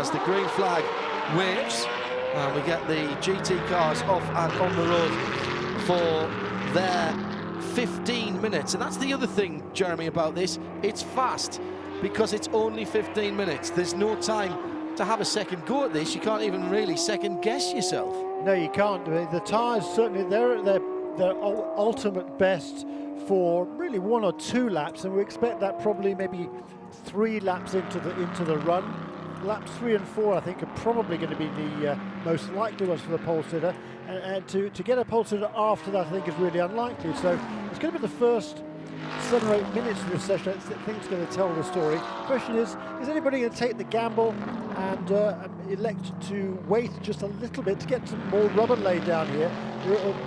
as the green flag waves and we get the GT cars off and on the road for their 15 minutes. And that's the other thing, Jeremy, about this. It's fast because it's only 15 minutes. There's no time to have a second go at this. You can't even really second guess yourself. No, you can't. The tyres, certainly, they're at their ultimate best for really 1 or 2 laps, and we expect that probably maybe 3 laps into the run. Laps 3 and 4, I think, are probably going to be the most likely ones for the pole sitter, and to get a pole sitter after that, I think, is really unlikely. So it's going to be the first 7 or 8 minutes of this session. I think it's going to tell the story. The question is anybody going to take the gamble and elect to wait just a little bit to get some more rubber laid down here?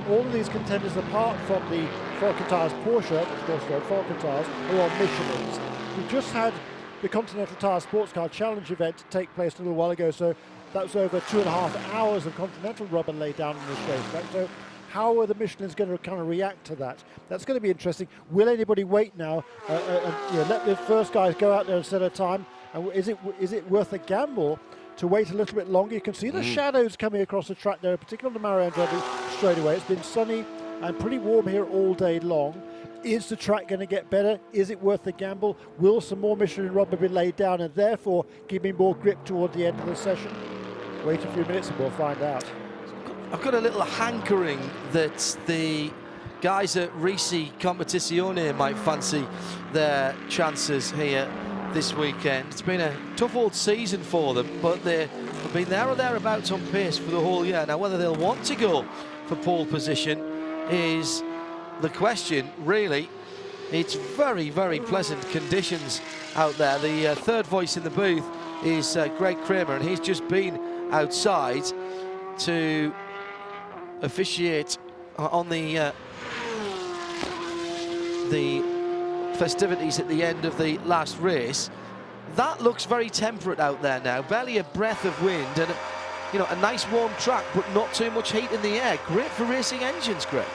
All of these contenders, apart from the Falcon Tires Porsche, of course they're Falcon Tires, are on Michelin's. We just had the Continental Tire Sports Car Challenge event take place a little while ago, so that was over 2.5 hours of Continental rubber laid down in this racetrack. So how are the Michelin's going to kind of react to that? That's going to be interesting. Will anybody wait now and let the first guys go out there and set a time? And is it worth a gamble to wait a little bit longer? You can see the shadows coming across the track there, particularly on the Mario Andretti straightaway. It's been sunny and pretty warm here all day long. Is the track going to get better? Is it worth the gamble? Will some more Michelin rubber be laid down and therefore give me more grip toward the end of the session? Wait a few minutes and we'll find out. I've got a little hankering that the guys at Risi Competizione might fancy their chances here this weekend. It's been a tough old season for them, but they've been there or thereabouts on pace for the whole year. Now, whether they'll want to go for pole position is the question, really. It's very, very pleasant conditions out there. The third voice in the booth is Greg Kramer, and he's just been outside to officiate on the festivities at the end of the last race. That looks very temperate out there now, barely a breath of wind, and a nice warm track, but not too much heat in the air. Great for racing engines, Greg.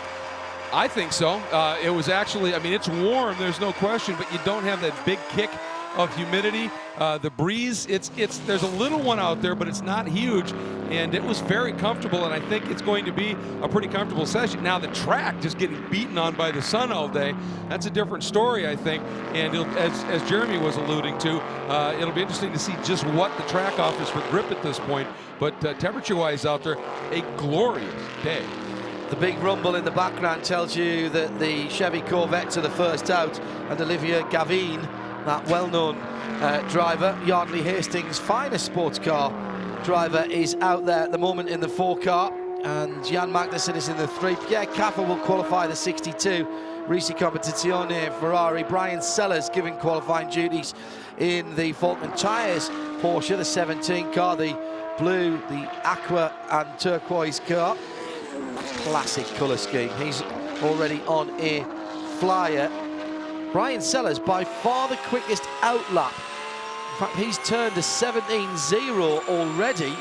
I think so. It was actually, I mean, it's warm, there's no question, but you don't have that big kick of humidity. The breeze, there's a little one out there, but it's not huge, and it was very comfortable, and I think it's going to be a pretty comfortable session. Now the track just getting beaten on by the sun all day, that's a different story, I think, and as Jeremy was alluding to, it'll be interesting to see just what the track offers for grip at this point, but temperature-wise out there, a glorious day. The big rumble in the background tells you that the Chevy Corvettes are the first out, and Olivier Gavin, that well-known driver, Yardley Hastings' finest sports car driver, is out there at the moment in the 4 car, and Jan Magnussen is in the 3. Pierre Caffer will qualify the 62, Risi Competizione Ferrari. Brian Sellers giving qualifying duties in the Falcon Tires Porsche, the 17 car, the blue, the aqua and turquoise car. Classic colour scheme. He's already on a flyer. Brian Sellers, by far the quickest outlap. In fact, he's turned a 17.0 already.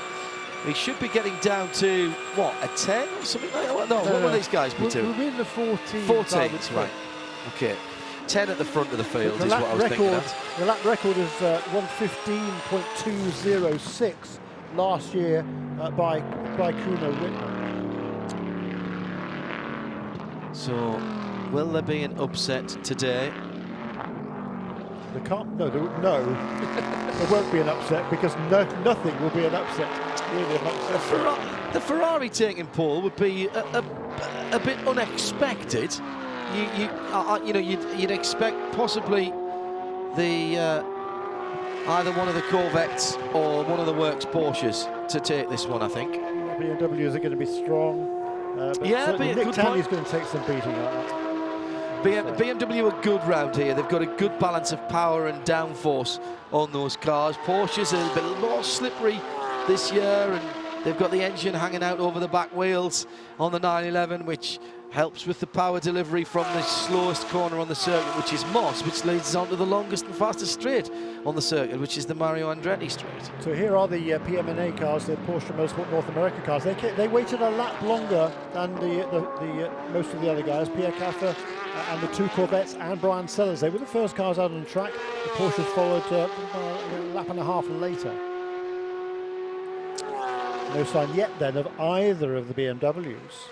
He should be getting down to, what, a 10 or something like that? No, what will these guys be doing? We're in the 14. 14, right. Okay. 10 at the front of the field is what I was thinking of. The lap record is 1:15.206 last year by Kuno Whitman. So, will there be an upset today? There won't be an upset, because nothing will be an upset. Really an upset. The Ferrari taking pole would be a bit unexpected. You'd expect possibly the either one of the Corvettes or one of the Works Porsches to take this one, I think. BMWs are going to be strong. But yeah, Nick Tandy's going to take some beating on that. BMW are good round here. They've got a good balance of power and downforce on those cars. Porsches are a bit more slippery this year, and they've got the engine hanging out over the back wheels on the 911, which helps with the power delivery from the slowest corner on the circuit, which is Moss, which leads on to the longest and fastest straight on the circuit, which is the Mario Andretti straight. So here are the PMNA cars, the Porsche Motorsport North America cars. They waited a lap longer than the most of the other guys. Pierre Caffer and the 2 Corvettes and Brian Sellers. They were the first cars out on the track. The Porsches followed a lap and a half later. No sign yet then of either of the BMWs.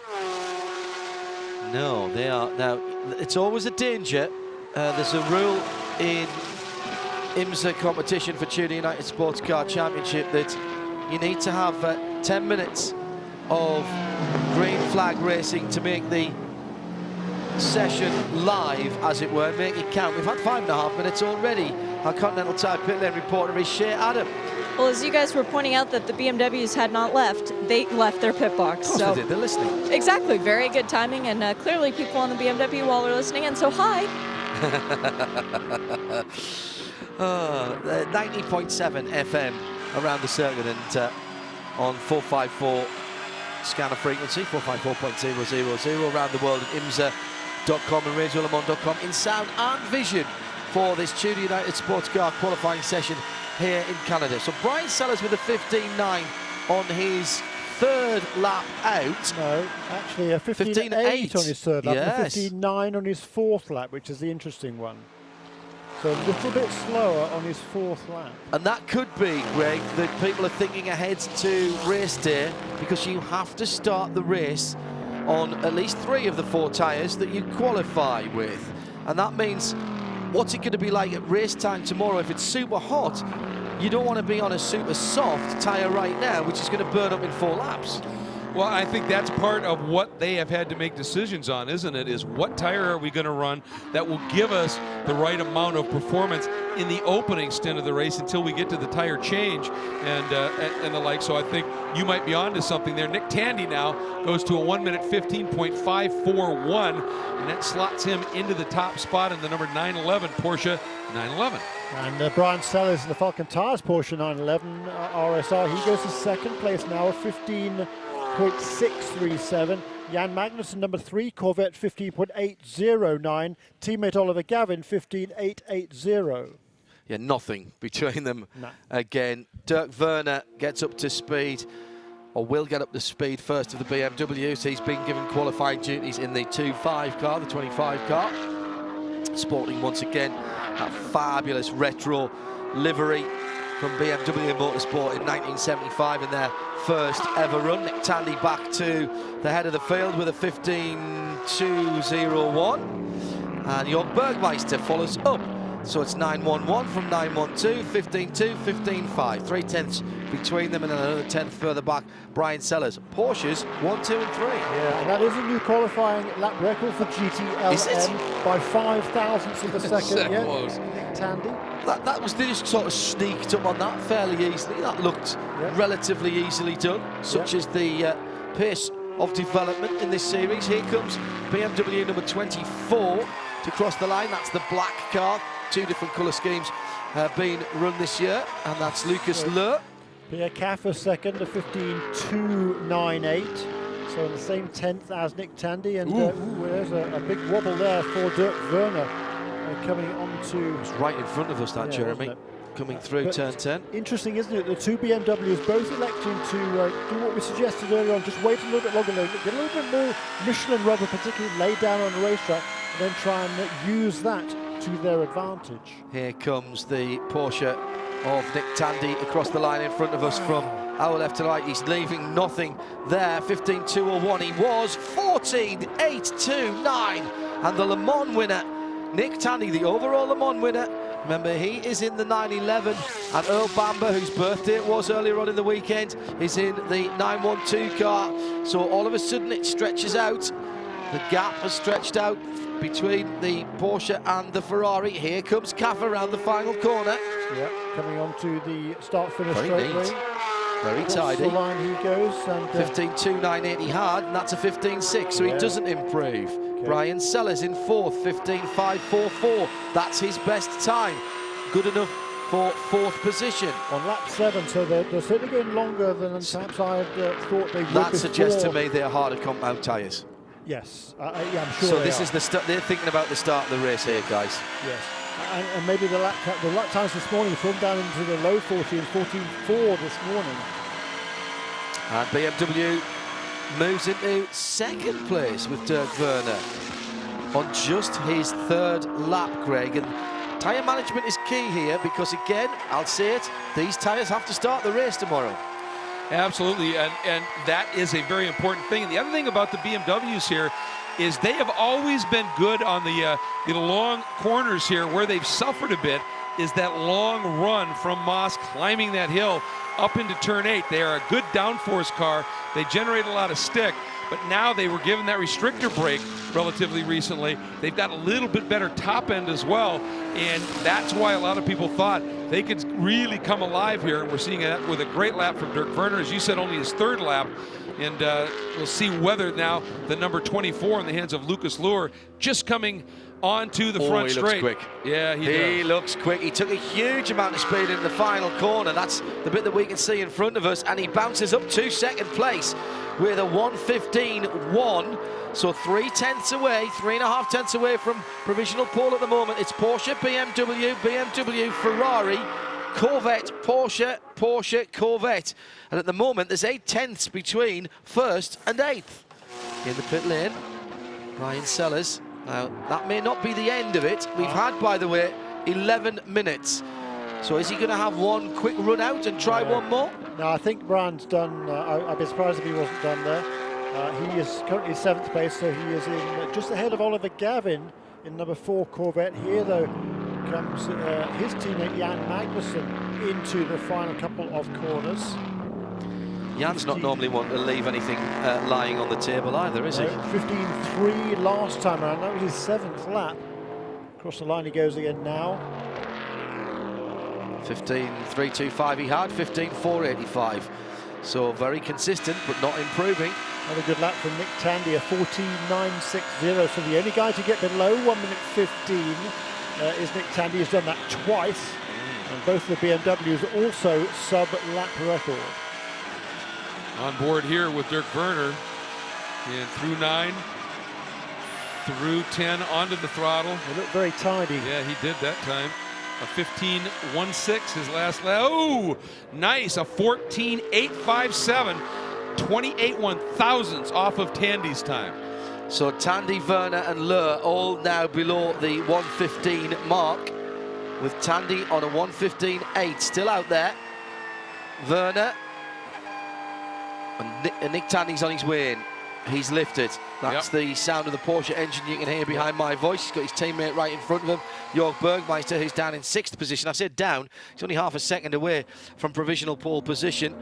No, they are. Now, it's always a danger. There's a rule in IMSA competition for TUDOR United Sports Car Championship that you need to have 10 minutes of green flag racing to make the session live, as it were, make it count. We've had 5.5 minutes already. Our Continental Tire pit lane reporter is Shea Adam. Well, as you guys were pointing out that the BMWs had not left, they left their pit box. Of course they did, they're listening. Exactly, very good timing, and clearly people on the BMW all are listening, and so hi. 90.7 FM around the circuit, and on 454 scanner frequency, 454.000 around the world at IMSA.com and RadioLeMans.com in sound and vision for this TUDOR United Sports Car qualifying session here in Canada. So Brian Sellers with a 15.9 on his third lap out. No, actually a 15.8 on his third lap, yes. and a 15.9 on his fourth lap, which is the interesting one. So a little bit slower on his fourth lap. And that could be, Greg, that people are thinking ahead to race day, because you have to start the race on at least 3 of the 4 tyres that you qualify with. And that means, what's it going to be like at race time tomorrow? If it's super hot, you don't want to be on a super soft tyre right now, which is going to burn up in 4 laps. Well, I think that's part of what they have had to make decisions on, isn't it? Is what tire are we going to run that will give us the right amount of performance in the opening stint of the race until we get to the tire change and the like. So I think you might be onto something there. Nick Tandy now goes to a 1 minute 15.541, and that slots him into the top spot in the number 911 Porsche 911. And Brian Sellers in the Falcon Tires Porsche 911 RSR, he goes to second place now, 15.637. Jan Magnussen, number 3, Corvette 15.809. Teammate Oliver Gavin, 15.880. Yeah, nothing between them. No. Again, Dirk Werner gets up to speed, or will get up to speed first of the BMWs. He's been given qualifying duties in the 2.5 car, the 25 car. Sporting once again that fabulous retro livery from BMW Motorsport in 1975 in their first ever run. Nick Tandy back to the head of the field with a 15.201, and Jörg Bergmeister follows up. So it's 9.11 from 9.12, 15.2, 15.5. 3/10 between them, and another 10th further back, Brian Sellers. Porsches 1, 2 and 3. Yeah, and that is a new qualifying lap record for GTLM by 5 thousandths of a second. Yeah, close. Nick Tandy. That was, they just sort of sneaked up on that fairly easily. That looked relatively easily done, such as the pace of development in this series. Here comes BMW number 24 to cross the line. That's the black car. 2 different colour schemes being run this year, and that's Lucas Le. Pierre Caffer second, a 15.298. So in the same 10th as Nick Tandy, and there's a big wobble there for Dirk Werner coming on to... It's right in front of us, that, Jeremy, coming through turn 10. Interesting, isn't it? The 2 BMWs both electing to do what we suggested earlier on, just wait a little bit longer, get a little bit more Michelin rubber, particularly laid down on the racetrack, and then try and use that to their advantage. Here comes the Porsche of Nick Tandy across the line in front of us from our left to right. He's leaving nothing there. 15.201. He was 14.829, and the Le Mans winner, Nick Tandy, the overall Le Mans winner. Remember, he is in the 911, and Earl Bamber, whose birthday it was earlier on in the weekend, is in the 912 car. So all of a sudden it stretches out. The gap has stretched out between the Porsche and the Ferrari. Here comes Caffer around the final corner. Yeah, coming on to the start-finish straightaway. Very tidy. The line he goes, and 15.298 he had, and that's a 15.6, so he doesn't improve. Okay. Brian Sellers in 4th, 15.544. That's his best time. Good enough for 4th position. On lap 7, so they're certainly going longer than perhaps I had thought they would. That suggests to me they're harder compound tyres. Yes, yeah, I'm sure. So this is the they're thinking about the start of the race here, guys. Yes, and maybe the lap times this morning from down into the low 40 and 14.4 this morning. And BMW moves into 2nd place with Dirk Werner on just his 3rd lap, Greg. And tyre management is key here, because again, I'll say it, these tyres have to start the race tomorrow. Absolutely, and that is a very important thing. And the other thing about the BMWs here is they have always been good on the long corners here. Where they've suffered a bit is that long run from Moss climbing that hill up into turn 8. They are a good downforce car. They generate a lot of stick, but now they were given that restrictor brake relatively recently. They've got a little bit better top end as well, and that's why a lot of people thought they could really come alive here. We're seeing that with a great lap from Dirk Werner, as you said, only his 3rd lap. And we'll see whether now the number 24 in the hands of Lucas Luhr just coming onto the front straight. He looks quick. Yeah, he looks quick. He took a huge amount of speed in the final corner. That's the bit that we can see in front of us, and he bounces up to 2nd place with a 1:15.1. So 3/10 away, 3.5 tenths away from provisional pole at the moment. It's Porsche, BMW, Ferrari, Corvette, Porsche, Corvette. And at the moment, there's 8 tenths between 1st and 8th. In the pit lane, Ryan Sellers. Now, that may not be the end of it. We've had, by the way, 11 minutes. So is he going to have one quick run out and try one more? No, I think Brian's done. I'd be surprised if he wasn't done there. He is currently 7th place, so he is in just ahead of Oliver Gavin in number 4 Corvette. Here, though, comes his teammate Jan Magnussen into the final couple of corners. Jan's not normally one to leave anything lying on the table either, is he? 15.3 last time around. That was his 7th lap. Across the line he goes again now. 15.325 he had, 15.485. So very consistent, but not improving. Another good lap from Nick Tandy, a 14.960. So the only guy to get below 1:15 is Nick Tandy. He's done that twice. And both the BMWs also sub-lap record. On board here with Dirk Werner, and through 9, through 10, onto the throttle. They look very tidy. Yeah, he did that time. A 15.16 his last lap. Oh, nice, a 14.857, 28 1/1000ths off of Tandy's time. So Tandy, Werner and Luhr all now below the 1:15 mark, with Tandy on a 1:15.8 still out there. Werner and Nick Tandy's on his way in. He's lifted. That's the sound of the Porsche engine you can hear behind my voice. He's got his teammate right in front of him, Jörg Bergmeister, who's down in 6th position. I said down, he's only half a second away from provisional pole position.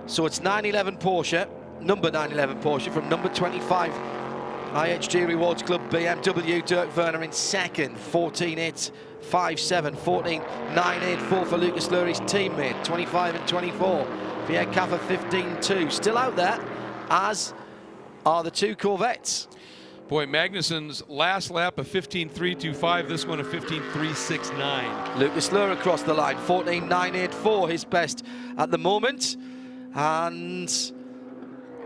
So it's 911 Porsche, number 911 Porsche from number 25 IHG Rewards Club BMW, Dirk Werner in 2nd, 14.857, 14.984 for Lucas Luhr, his teammate, 25 and 24. Pierre Caffer 15.2, still out there, as are the 2 Corvettes. Boy, Magnussen's last lap of 15.325, this one a 15.369. Lucas Luhr across the line, 14.984, his best at the moment, and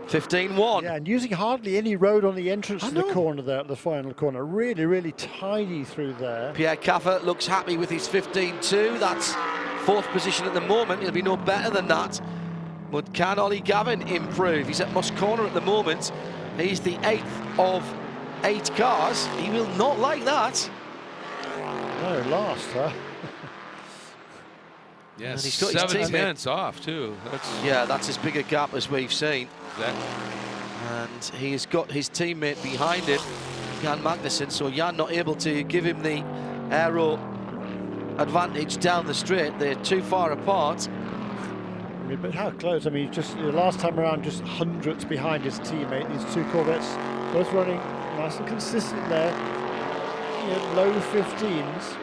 15.1. Yeah, and using hardly any road on the entrance to the corner there, the final corner. Really, really tidy through there. Pierre Caffer looks happy with his 15.2. That's 4th position at the moment. He'll be no better than that. But can Ollie Gavin improve? He's at Moss Corner at the moment. He's the 8th of 8 cars. He will not like that. No, last, huh? Yes, he's got his 7 teammate. tenths off too. That's as big a gap as we've seen. Exactly. And he's got his teammate behind him, Jan Magnussen. So Jan not able to give him the aero advantage down the straight. They're too far apart. I mean, but how close? I mean, just last time around, just hundredths behind his teammate. These 2 Corvettes both running nice and consistent there. Low 15s.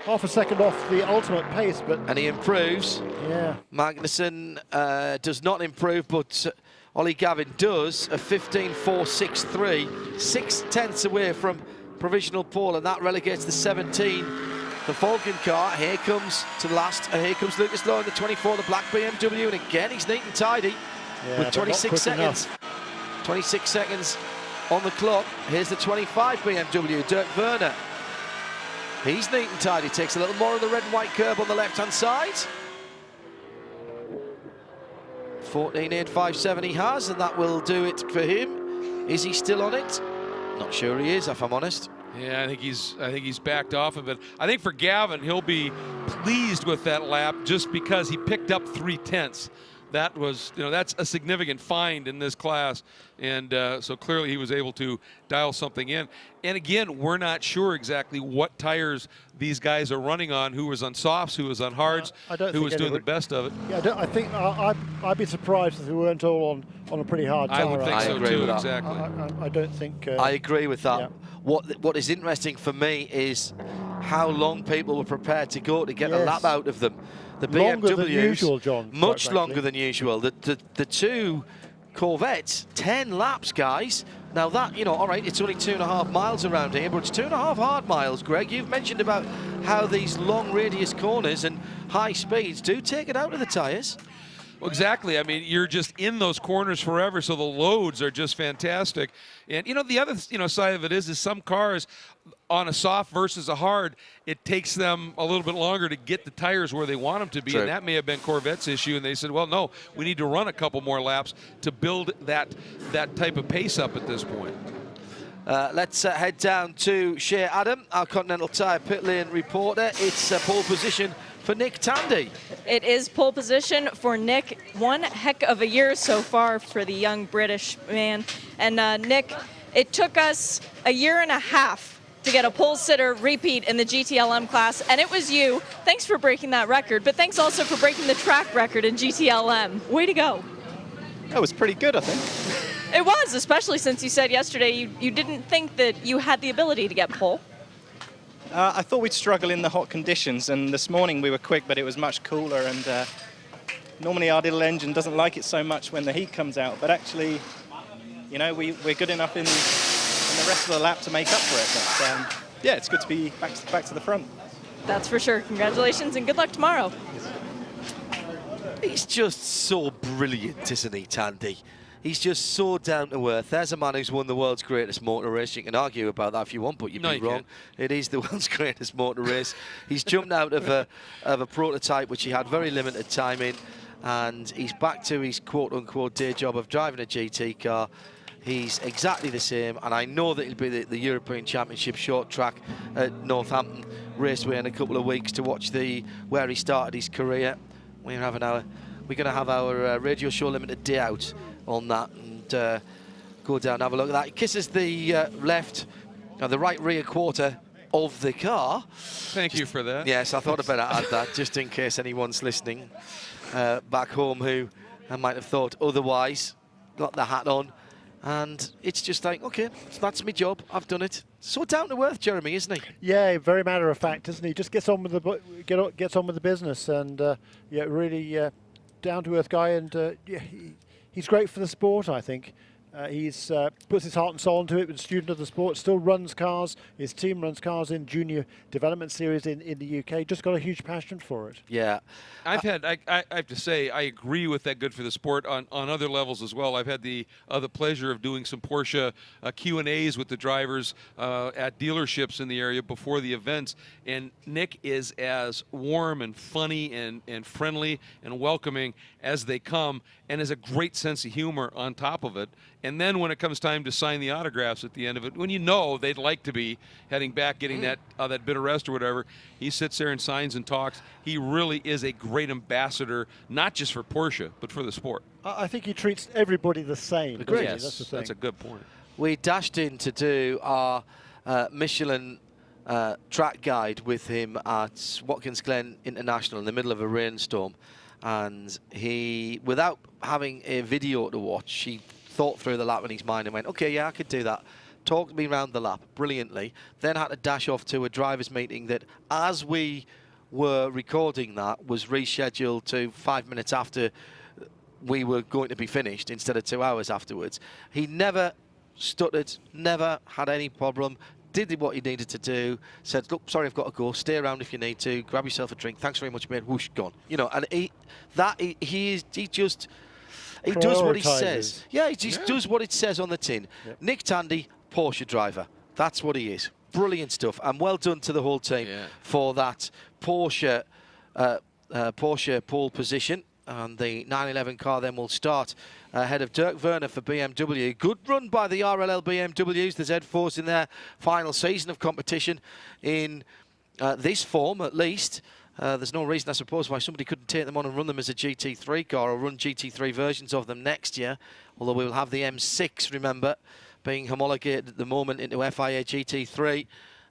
Half a second off the ultimate pace, but... And he improves. Yeah. Magnussen does not improve, but Ollie Gavin does. A 15.463, 6 tenths away from provisional pole, and that relegates the 17. The Falcon car, here comes to last, and here comes Lucas Luhr in the 24, the black BMW, and again he's neat and tidy with 26 seconds. 26 seconds on the clock. Here's the 25 BMW, Dirk Werner. He's neat and tidy, takes a little more of the red and white curb on the left-hand side. 14.857 he has, and that will do it for him. Is he still on it? Not sure he is, if I'm honest. Yeah, I think he's backed off of it. I think for Gavin, he'll be pleased with that lap just because he picked up 3 tenths that was, that's a significant find in this class. And so clearly he was able to dial something in. And again, we're not sure exactly what tires these guys are running on, who was on softs, who was on hards, who was doing the best of it. Yeah, I think I'd be surprised if they weren't all on a pretty hard tire. I would think so too, exactly. I don't think... I agree with that. Yeah. What is interesting for me is how long people were prepared to go to get a lap out of them. The Longer than BMWs, usual, John, much longer than usual. The two Corvettes, 10 laps, guys. Now that, all right, it's only 2.5 miles around here, but it's 2.5 hard miles, Greg. You've mentioned about how these long radius corners and high speeds do take it out of the tyres. Well, exactly. I mean, you're just in those corners forever, so the loads are just fantastic. And, the other, side of it is some cars on a soft versus a hard, it takes them a little bit longer to get the tires where they want them to be. True. And that may have been Corvette's issue. And they said, well, no, we need to run a couple more laps to build that type of pace up at this point. Let's head down to Shea Adam, our Continental Tire pit lane reporter. It's pole position for Nick Tandy. It is pole position for Nick. One heck of a year so far for the young British man. And Nick, it took us a year and a half to get a pole sitter repeat in the GTLM class, and it was you. Thanks for breaking that record, but thanks also for breaking the track record in GTLM. Way to go. That was pretty good, I think. It was, especially since you said yesterday you didn't think that you had the ability to get pole. I thought we'd struggle in the hot conditions, and this morning we were quick, but it was much cooler, and normally our little engine doesn't like it so much when the heat comes out, but actually, we're good enough in the rest of the lap to make up for it. But yeah, it's good to be back to the front. That's for sure. Congratulations and good luck tomorrow. He's just so brilliant, isn't he, Tandy? He's just so down to earth. There's a man who's won the world's greatest motor race. You can argue about that if you want, but you'd be wrong. It is the world's greatest motor race. He's jumped out of a prototype which he had very limited time in, and he's back to his quote-unquote day job of driving a GT car. He's exactly the same, and I know that he'll be the European Championship short track at Northampton Raceway in a couple of weeks to watch where he started his career. We're going to have our radio show limited day out on that, and go down and have a look at that. He kisses the the right rear quarter of the car. Thank you for that. Yes, I thought I'd better add that just in case anyone's listening back home who might have thought otherwise. Got the hat on, and it's just like, okay, that's my job. I've done it. So down to earth, Jeremy, isn't he? Yeah, very matter of fact, isn't he? Just gets on with the business, and really down to earth guy, and he's great for the sport, I think. He's puts his heart and soul into it, was a student of the sport, still runs cars. His team runs cars in junior development series in the UK. Just got a huge passion for it. Yeah. I have to say, I agree with that good for the sport on other levels as well. I've had the pleasure of doing some Porsche Q&As with the drivers at dealerships in the area before the events, and Nick is as warm and funny and friendly and welcoming as they come, and has a great sense of humor on top of it. And then when it comes time to sign the autographs at the end of it, when they'd like to be heading back, getting that bit of rest or whatever, he sits there and signs and talks. He really is a great ambassador, not just for Porsche, but for the sport. I think he treats everybody the same. Yes, that's the thing. that's a good point. We dashed in to do our Michelin track guide with him at Watkins Glen International in the middle of a rainstorm. And he, without having a video to watch, he thought through the lap in his mind and went, okay, yeah, I could do that. Talked me around the lap brilliantly. Then had to dash off to a drivers' meeting that, as we were recording that, was rescheduled to 5 minutes after we were going to be finished instead of 2 hours afterwards. He never stuttered, never had any problem. Did what he needed to do, said, look, sorry, I've got to go, stay around if you need to, grab yourself a drink, thanks very much, mate, whoosh, gone. And he does what he says. Yeah, he just does what it says on the tin. Yep. Nick Tandy, Porsche driver. That's what he is. Brilliant stuff, and well done to the whole team for that Porsche pole position. And the 911 car then will start ahead of Dirk Werner for BMW. Good run by the RLL BMWs, the Z4s in their final season of competition in this form, at least. there's no reason, I suppose, why somebody couldn't take them on and run them as a GT3 car or run GT3 versions of them next year. Although we will have the M6, remember, being homologated at the moment into FIA GT3,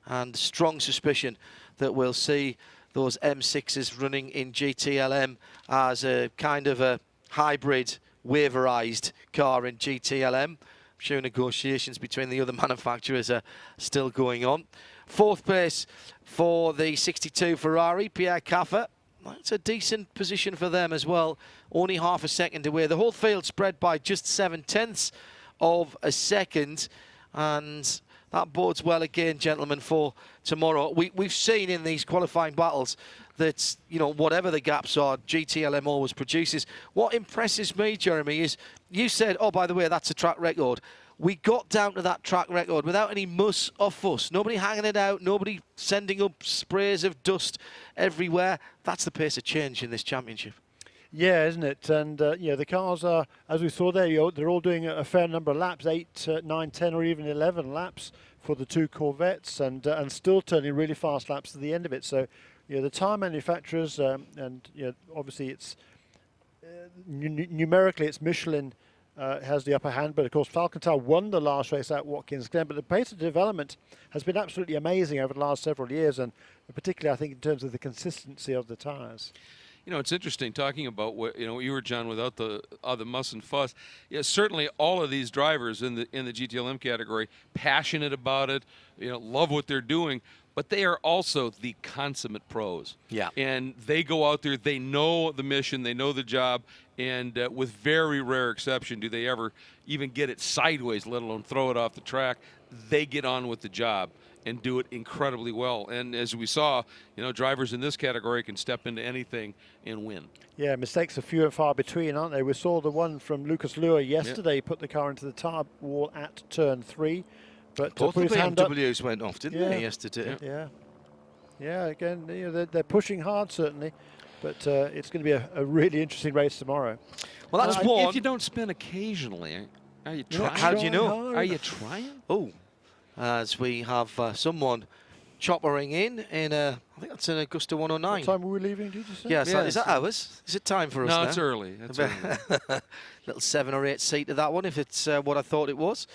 and strong suspicion that we'll see those M6s running in GTLM as a kind of a hybrid, waverized car in GTLM. I'm sure negotiations between the other manufacturers are still going on. 4th place for the 62 Ferrari, Pierre Caffer. That's a decent position for them as well. Only half a second away. The whole field spread by just 7/10 of a second. And that bodes well again, gentlemen, for tomorrow. We've seen in these qualifying battles that, you know, whatever the gaps are, GTLM always produces. What impresses me, Jeremy, is you said, oh, by the way, that's a track record. We got down to that track record without any muss or fuss. Nobody hanging it out, nobody sending up sprays of dust everywhere. That's the pace of change in this championship. Yeah, isn't it? And yeah, the cars are, as we saw there, they're all doing a fair number of laps, 8, 9, 10 or even 11 laps for the 2 Corvettes, and still turning really fast laps at the end of it. So, the tyre manufacturers, and obviously it's numerically it's Michelin has the upper hand, but of course Falcon Tire won the last race at Watkins Glen. But the pace of development has been absolutely amazing over the last several years, and particularly I think in terms of the consistency of the tyres. It's interesting talking about what you were, John, without the muss and fuss. Yeah, certainly all of these drivers in the GTLM category, passionate about it, love what they're doing, but they are also the consummate pros. Yeah. And they go out there, they know the mission, they know the job, and with very rare exception do they ever even get it sideways, let alone throw it off the track. They get on with the job and do it incredibly well. And as we saw, drivers in this category can step into anything and win. Yeah, mistakes are few and far between, aren't they? We saw the one from Lucas Luer yesterday. He put the car into the tyre wall at turn 3. But both the BMWs went off, didn't they, yesterday? Yeah. Again, they're pushing hard, certainly. But it's going to be a really interesting race tomorrow. Well, that's one. If you don't spin occasionally, are you trying? How do you know? Are you trying? Oh. As we have someone choppering in I think that's an Augusta 109. What time were we leaving, did you say? Yes. Is that ours? Is it time for us now? No, it's early. It's early. Little 7 or 8 seater, that one, if it's what I thought it was.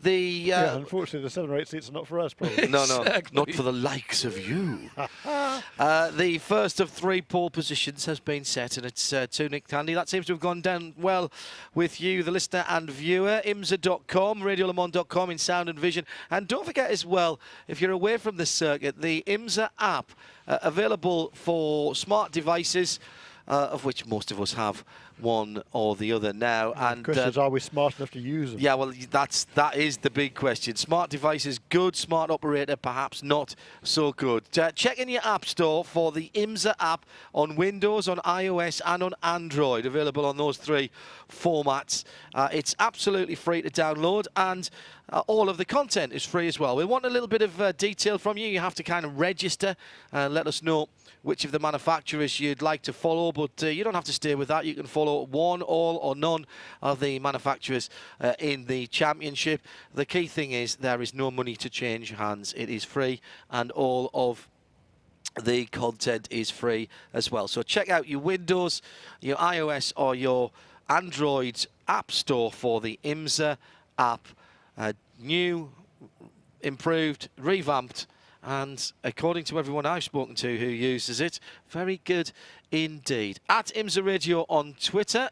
Unfortunately, the 7 or 8 seats are not for us, probably. No, not for the likes of you. The first of 3 pole positions has been set, and it's to Nick Tandy. That seems to have gone down well with you, the listener and viewer. IMSA.com, radiolemans.com in sound and vision. And don't forget as well, if you're away from the circuit, the IMSA app available for smart devices, of which most of us have one or the other now. And the question is, are we smart enough to use them? Yeah, well, that is the big question. Smart devices, good. Smart operator, perhaps not so good. Check in your app store for the IMSA app on Windows, on iOS, and on Android. Available on those 3 formats. It's absolutely free to download, and all of the content is free as well. We want a little bit of detail from you. You have to kind of register and let us know which of the manufacturers you'd like to follow, but you don't have to stay with that. You can follow one, all, or none of the manufacturers in the championship. The key thing is there is no money to change hands. It is free, and all of the content is free as well. So check out your Windows, your iOS, or your Android app store for the IMSA app. New, improved, revamped, and according to everyone I've spoken to who uses it, very good indeed. At IMSA Radio on Twitter,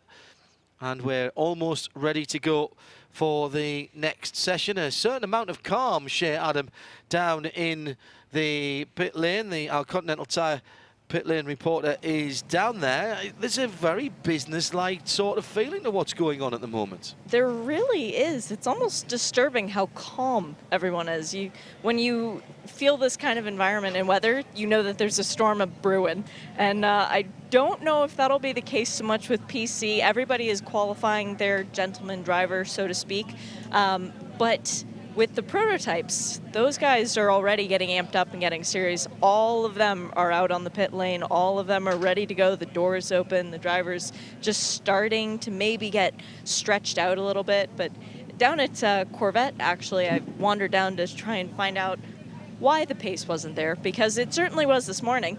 and we're almost ready to go for the next session. A certain amount of calm, Shea Adam, down in the pit lane. Our Continental Tire pit lane reporter is down there. There's a very business-like sort of feeling to what's going on at the moment. There really is. It's almost disturbing how calm everyone is. When you feel this kind of environment and weather, you know that there's a storm of brewing. And I don't know if that'll be the case so much with PC. Everybody is qualifying their gentleman driver, so to speak. But with the prototypes, those guys are already getting amped up and getting serious. All of them are out on the pit lane. All of them are ready to go. The doors open. The drivers just starting to maybe get stretched out a little bit. But down at Corvette, actually, I wandered down to try and find out why the pace wasn't there, because it certainly was this morning.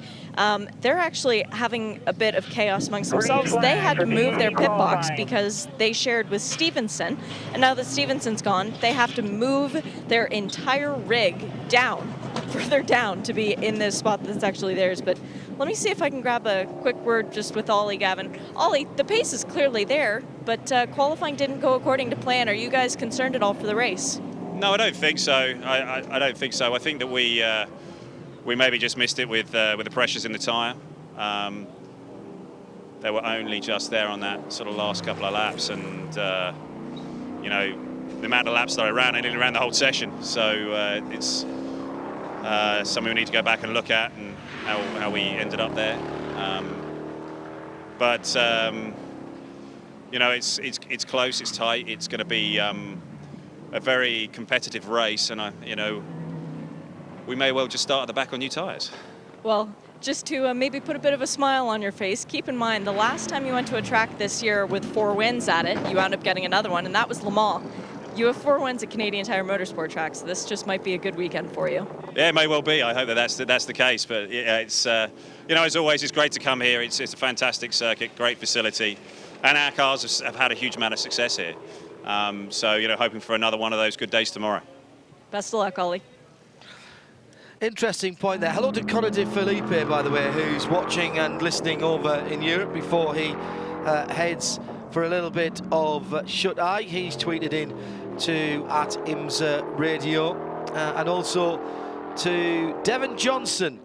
They're actually having a bit of chaos amongst themselves. They had to move their pit box because they shared with Stevenson, and now that Stevenson's gone, they have to move their entire rig down, further down, to be in this spot that's actually theirs. But let me see if I can grab a quick word just with Ollie, Gavin. Ollie, the pace is clearly there, but qualifying didn't go according to plan. Are you guys concerned at all for the race? No, I don't think so. I don't think so. I think that we maybe just missed it with the pressures in the tyre. They were only just there on that sort of last couple of laps, and you know, the amount of laps that I ran, I nearly ran the whole session. So it's something we need to go back and look at, and how we ended up there. But you know, it's close, it's tight. It's going to be a very competitive race, and you know, we may well just start at the back on new tyres. Well, just to maybe put a bit of a smile on your face, keep in mind the last time you went to a track this year with 4 wins at it, you wound up getting another one, and that was Le Mans. You have 4 wins at Canadian Tire Motorsport Park, so this just might be a good weekend for you. Yeah, it may well be. I hope that's the case. But yeah, it's you know, as always, it's great to come here. It's a fantastic circuit, great facility, and our cars have had a huge amount of success here. So you know, hoping for another one of those good days tomorrow. Best of luck, Ollie. Interesting point there. Hello to Conor de Felipe, by the way, who's watching and listening over in Europe before he heads for a little bit of shut-eye. He's tweeted in to @IMSA Radio, and also to Devon Johnson,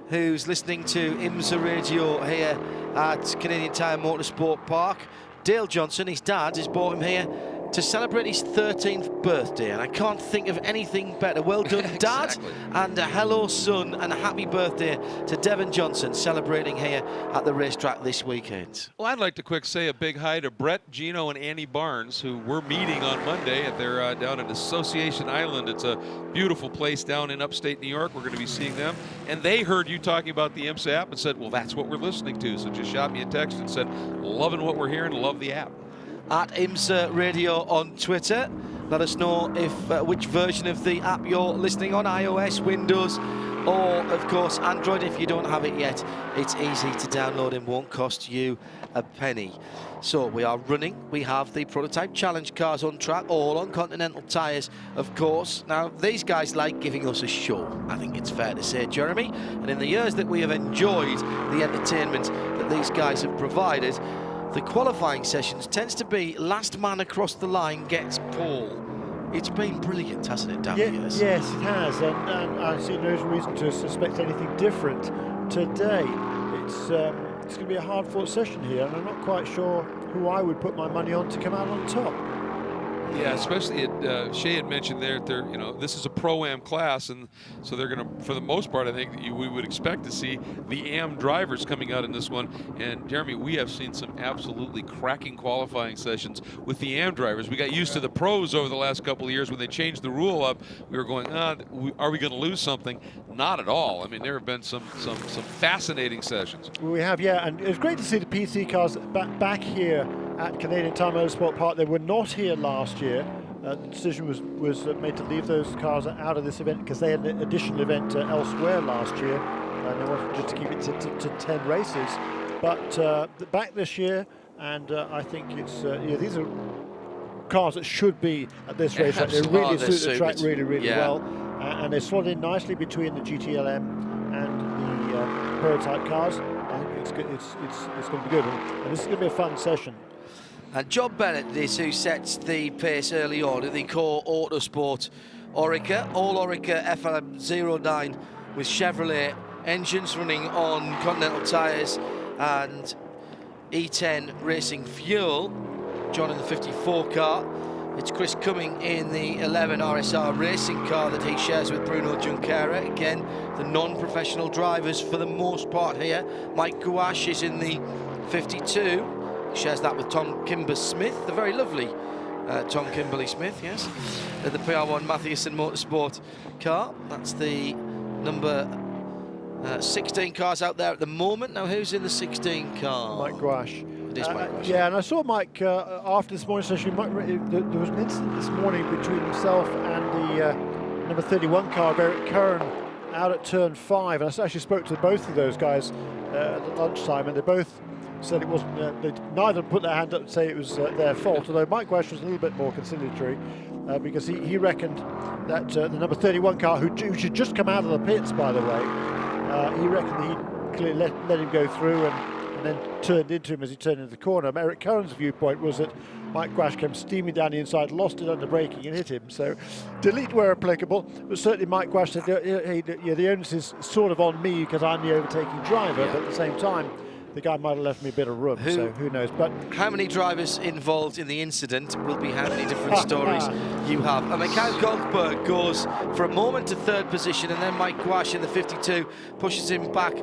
who's listening to IMSA Radio here at Canadian Tire Motorsport Park. Dale Johnson, his dad, has brought him here to celebrate his 13th birthday, and I can't think of anything better. Well done, Dad, Exactly. and a hello, son, and a happy birthday to Devon Johnson, celebrating here at the racetrack this weekend. Well, I'd like to quick say a big hi to Brett, Gino, and Annie Barnes, who we're meeting on Monday at their down at Association Island. It's a beautiful place down in upstate New York. We're going to be seeing them, and they heard you talking about the IMSA app and said, well, that's what we're listening to. So just shot me a text and said, loving what we're hearing, love the app. At IMSA Radio on Twitter. Let us know if which version of the app you're listening on, iOS, Windows, or of course Android. If you don't have it yet, it's easy to download and won't cost you a penny. So we are running. We have the prototype challenge cars on track, all on Continental tyres, of course. Now, these guys like giving us a show, I think it's fair to say, Jeremy. And in the years that we have enjoyed the entertainment that these guys have provided, the qualifying sessions tends to be last man across the line gets pole. It's been brilliant, hasn't it, Dan? Yes, it has, and I see no reason to suspect anything different today. It's going to be a hard-fought session here, and I'm not quite sure who I would put my money on to come out on top. Yeah, especially Shea had mentioned there, you know, this is a pro-am class, and so they're going to, for the most part, I think we would expect to see the AM drivers coming out in this one. And Jeremy, we have seen some absolutely cracking qualifying sessions with the AM drivers. We got used to the pros over the last couple of years. When they changed the rule up, we were going, are we going to lose something? Not at all. I mean, there have been some fascinating sessions. We have, yeah, and it's great to see the PC cars back here at Canadian Tire Motorsport Park. They were not here last year. The decision was made to leave those cars out of this event because they had an additional event elsewhere last year, and they wanted just to keep it to 10 races. But back this year, and I think it's yeah, these are cars that should be at this race. They really suit the track really well, and they slot in nicely between the GTLM and the prototype cars. I think it's good. It's going to be good, and this is going to be a fun session. And John Bennett is who sets the pace early on in the core Autosport Orica. All Orica FLM09 with Chevrolet engines running on Continental tyres and E10 racing fuel. John in the 54 car. It's Chris Cumming in the 11 RSR racing car that he shares with Bruno Junqueira. Again, the non-professional drivers for the most part here. Mike Gouache is in the 52. Shares that with Tom Kimber-Smith, the very lovely Tom Kimberley-Smith, yes, the PR1 Mathieson Motorsport car. That's the number 16 cars out there at the moment. Now, who's in the 16 car? Mike Gouache. It is Mike Gouache. Yeah, and I saw Mike after this morning session. There was an incident this morning between himself and the number 31 car of Eric Kern out at turn 5, and I actually spoke to both of those guys at lunchtime, and they both said it wasn't, neither put their hand up and say it was their fault, although Mike Wash was a little bit more conciliatory because he reckoned that the number 31 car, who should just come out of the pits, by the way, he reckoned he clearly let him go through and then turned into him as he turned into the corner. Eric Curran's viewpoint was that Mike Wash came steaming down the inside, lost it under braking and hit him. So delete where applicable, but certainly Mike Wash said, hey, the onus is sort of on me because I'm the overtaking driver, but at the same time, the guy might have left me a bit of room, so who knows. But how many drivers involved in the incident will be how many different stories you have. And Mikhail Goldberg goes for a moment to third position, and then Mike Wash in the 52 pushes him back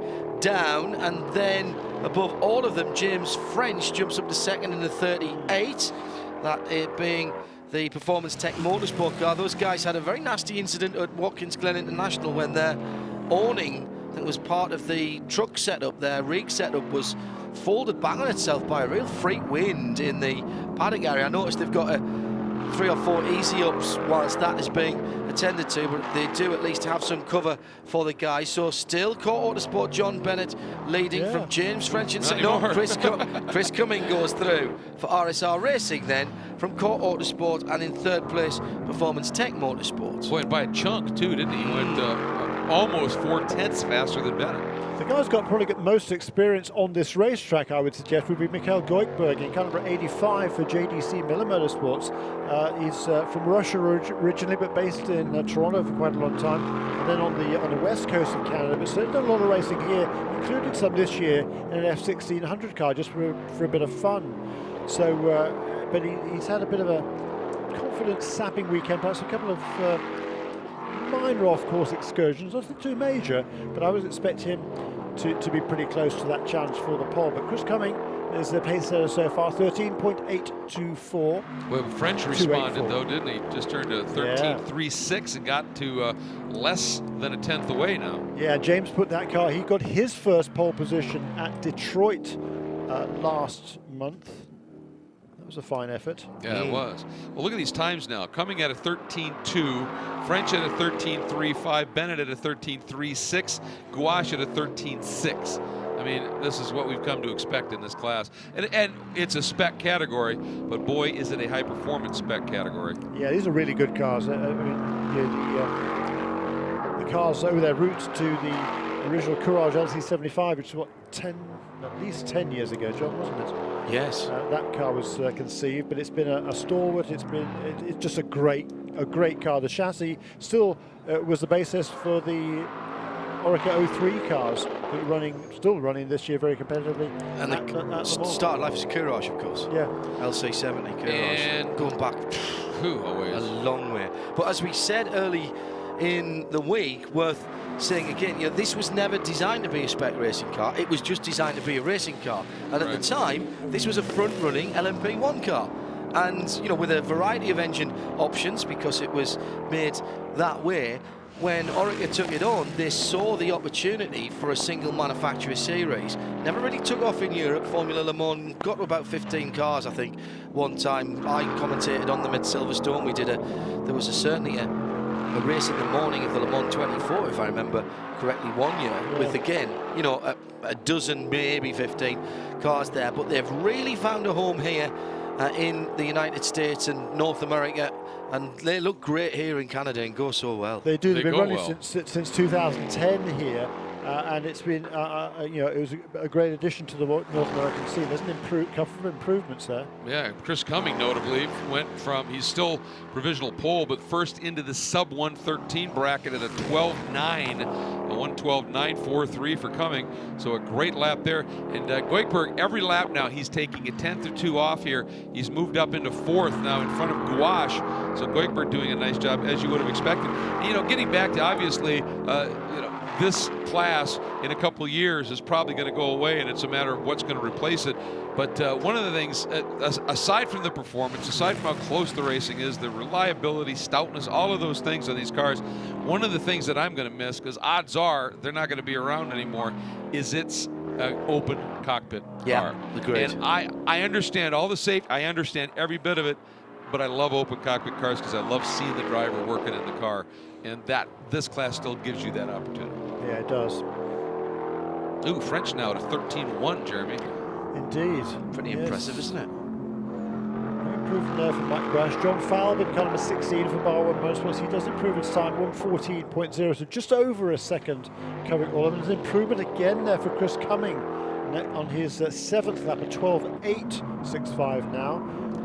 down, and then above all of them, James French jumps up to second in the 38. That it being the Performance Tech Motorsport car. Those guys had a very nasty incident at Watkins Glen International when their awning that was part of the truck setup, their rig setup, was folded back on itself by a real freak wind in the paddock area. I noticed they've got 3 or 4 easy ups whilst that is being attended to, but they do at least have some cover for the guys. So still Court Autosport, John Bennett leading from James French and second. No, Chris Cumming goes through for RSR Racing then from Court Autosport, and in third place Performance Tech Motorsports. Boy, by a chunk too, didn't he? He went almost 4/10 faster than Bennett. the guy's got probably got most experience on this racetrack, I would suggest, would be Mikhail Goikberg in car number 85 for JDC Miller Motorsports. He's from Russia originally, but based in Toronto for quite a long time, and then on the west coast of Canada. But so done a lot of racing here, including some this year in an F1600 car, just for a bit of fun. So, but he's had a bit of a confidence-sapping weekend, perhaps a couple of minor off-course excursions, nothing too major, but I was expecting him to be pretty close to that challenge for the pole. But Chris Cumming is the pace setter so far, 13.824. Well, French responded though, didn't he? Just turned to 13.36 and got to less than a tenth away now. Yeah, James put that car, he got his first pole position at Detroit last month. That was a fine effort. Yeah, it was. Well, look at these times now. Coming at a 13.2, French at a 13.35, Bennett at a 13.36, Gouache at a 13.6. I mean, this is what we've come to expect in this class. And it's a spec category, but boy, is it a high-performance spec category. Yeah, these are really good cars. I mean, the cars owe their roots to the original Courage LC75, which is what, at least 10 years ago, John, wasn't it? Yes. That car was conceived, but it's been a stalwart. It's just a great car. The chassis still was the basis for the Orica 03 cars that are still running this year very competitively. And the start life is Courage, of course. Yeah. LC70 Courage. And going back a long way. But as we said early in the week, worth saying again, this was never designed to be a spec racing car. It was just designed to be a racing car. And at the time, this was a front-running LMP1 car. And, with a variety of engine options, because it was made that way, when Orica took it on, they saw the opportunity for a single manufacturer series. Never really took off in Europe. Formula Le Mans got to about 15 cars, I think, one time. I commentated on them at Silverstone. There was certainly a race in the morning of the Le Mans 24, if I remember correctly, one year, with again, a dozen, maybe 15 cars there. But they've really found a home here in the United States and North America, and they look great here in Canada and go so well. They do. They've been running since 2010 here. And it's been, it was a great addition to the North American scene. There's a couple of improvements there. Yeah, Chris Cumming notably he's still provisional pole, but first into the sub 113 bracket at a 12.9, a 112.943 for Cumming. So a great lap there. And Goikberg, every lap now, he's taking a tenth or two off here. He's moved up into fourth now in front of Gouache. So Goikberg doing a nice job, as you would have expected. Getting back to obviously, this class in a couple of years is probably going to go away, and it's a matter of what's going to replace it. But one of the things, aside from the performance, aside from how close the racing is, the reliability, stoutness, all of those things on these cars, one of the things that I'm going to miss, because odds are they're not going to be around anymore, is its open cockpit car. Agreed. And I understand all the safety, I understand every bit of it, but I love open cockpit cars because I love seeing the driver working in the car, and this class still gives you that opportunity. Yeah, it does. Ooh, French now to 13-1, Jeremy. Indeed. Pretty impressive, isn't it? Improvement there for Mike Grash. John Falbin, car number 16 for Bar 1 Motorsports. He does improve his time, 1:14.0, so just over a second covering all of them. There's an improvement again there for Chris Cumming on his 7th lap, at 12.865 now.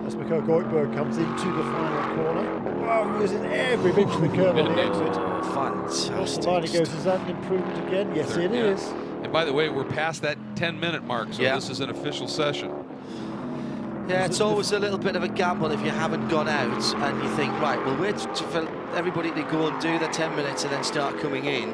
As Mikhail Goikberg comes into the final corner. Wow, he is in every bit of the curve on the exit. Fantastic. Marty goes, is that an improvement again? Yes, it is. And by the way, we're past that 10-minute mark, so this is an official session. Yeah, it's always a little bit of a gamble if you haven't gone out and you think, right, we'll wait for everybody to go and do their 10 minutes and then start coming in,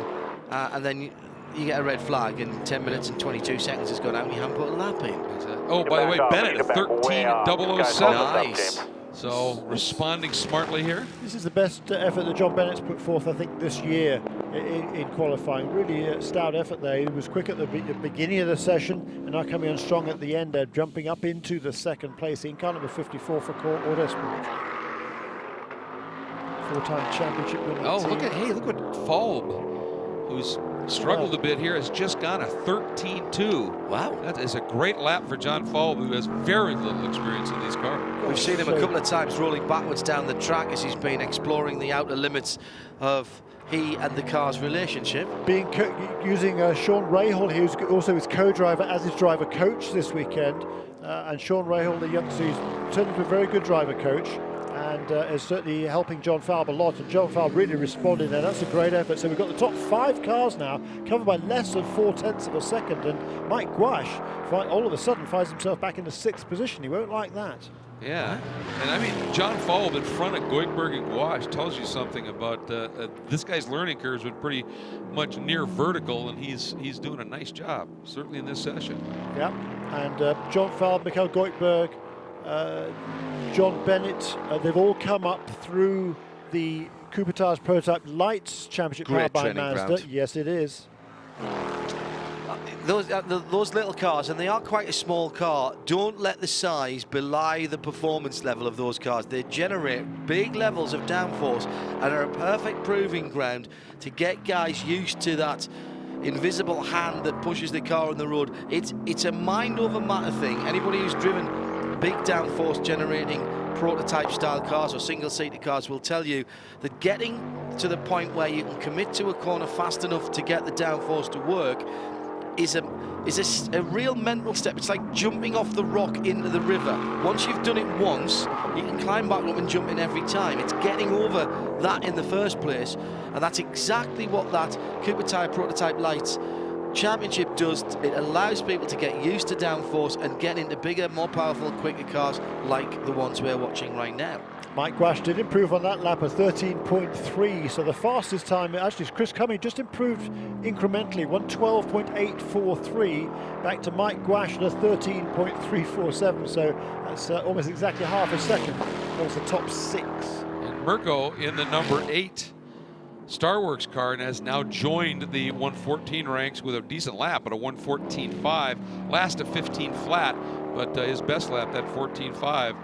and then you get a red flag and 10 minutes and 22 seconds has gone out and you haven't put a lap in. Oh, by the way, Bennett at 13.007. Nice. So responding smartly here. This is the best effort that John Bennett's put forth, I think, this year in qualifying. Really a stout effort there. He was quick at the beginning of the session and now coming on strong at the end, jumping up into the second place in car number 54 for Core Autosport. 4-time championship winning team. Look at Falb, who's struggled a bit here, has just gone a 13.2. Wow. That is a great lap for John Falb, who has very little experience in these cars. We've seen him a couple of times rolling backwards down the track as he's been exploring the outer limits of he and the car's relationship. Using Sean Rahal, who's also his co-driver as his driver coach this weekend. And Sean Rahal, the youngster, he's turned into a very good driver coach and is certainly helping John Falb a lot. And John Falb really responded there. That's a great effort. So we've got the top 5 cars now, covered by less than 0.4 of a second. And Mike Gouache, all of a sudden, finds himself back in the 6th position. He won't like that. Yeah, and I mean, John Falb in front of Goikberg and Gouache tells you something about this guy's learning curve has been pretty much near vertical, and he's doing a nice job, certainly in this session. Yeah, and John Falb, Mikhail Goikberg, John Bennett, they've all come up through the Coupe-Tires Prototype Lights Championship car by Mazda. Ground. Yes, it is. Those little cars, and they are quite a small car, don't let the size belie the performance level of those cars. They generate big levels of downforce and are a perfect proving ground to get guys used to that invisible hand that pushes the car on the road. It's a mind over matter thing. Anybody who's driven big downforce generating prototype style cars or single-seater cars will tell you that getting to the point where you can commit to a corner fast enough to get the downforce to work is a real mental step. It's like jumping off the rock into the river. Once you've done it once, you can climb back up and jump in every time. It's getting over that in the first place, and that's exactly what that Coupe-Tire Prototype Lights Championship does. It allows people to get used to downforce and get into bigger, more powerful, quicker cars like the ones we're watching right now. Mike Gouache did improve on that lap of 13.3, so the fastest time, actually, Chris Cumming just improved incrementally, 1:12.843, back to Mike Gouache at a 13.347, so that's almost exactly half a second. That was the top 6. And Mirko in the number 8 Starworks car and has now joined the 114 ranks with a decent lap at a 1:14.5, last of 15 flat, but his best lap, that 14.5,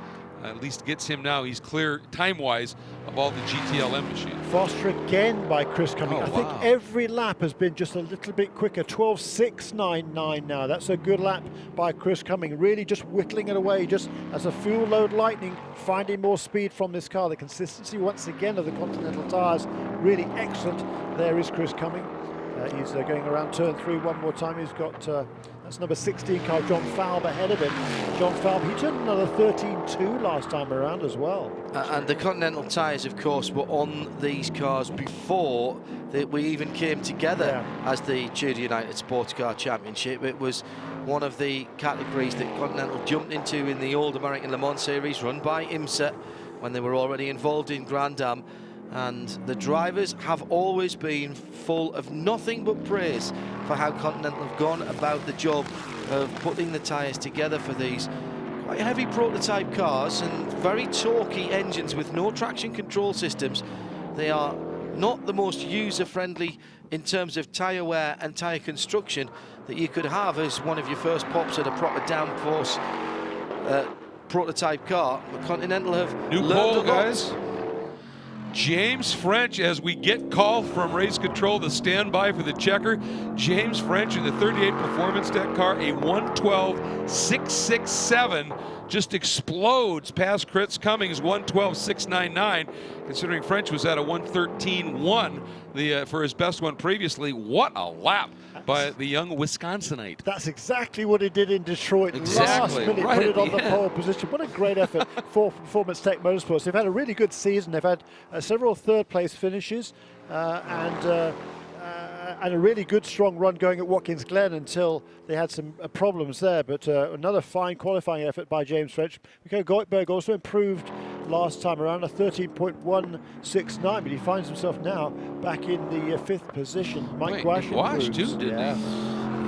at least gets him now. He's clear time-wise of all the GTLM machines. Faster again by Chris Cumming. I think every lap has been just a little bit quicker. 12.699 now. That's a good lap by Chris Cumming. Really just whittling it away, just as a fuel load lightning, finding more speed from this car. The consistency once again of the Continental tires, really excellent. There is Chris Cumming. He's going around turn 3 one more time. He's got that's number 16 car, John Falb, ahead of him. John Falb, he turned another 13.2 last time around as well. And the Continental tyres, of course, were on these cars before we even came together as the TUDOR United Sports Car Championship. It was one of the categories that Continental jumped into in the old American Le Mans series run by IMSA when they were already involved in Grand Am. And the drivers have always been full of nothing but praise for how Continental have gone about the job of putting the tyres together for these quite heavy prototype cars and very torquey engines with no traction control systems. They are not the most user-friendly in terms of tyre wear and tyre construction that you could have as one of your first pops at a proper downforce prototype car. The Continental have New learned pole, a lot. guys. James French, as we get call from race control to stand by for the checker. James French in the 38 Performance Tech car, a 1:12.667, just explodes past Chris Cummings, 1:12.699. Considering French was at a 1:13.1 for his best one previously. What a lap by the young Wisconsinite. That's exactly what he did in Detroit. Exactly. Last minute, Right put at it on the the end. pole position. What a great effort for Performance Tech Motorsports. They've had a really good season. They've had several third-place finishes and a really good, strong run going at Watkins Glen until they had some problems there. But another fine qualifying effort by James French. Mikael Goldberg also improved last time around, a 13.169, but he finds himself now back in the 5th position. Mike Gouache Gouache improves. too, didn't he?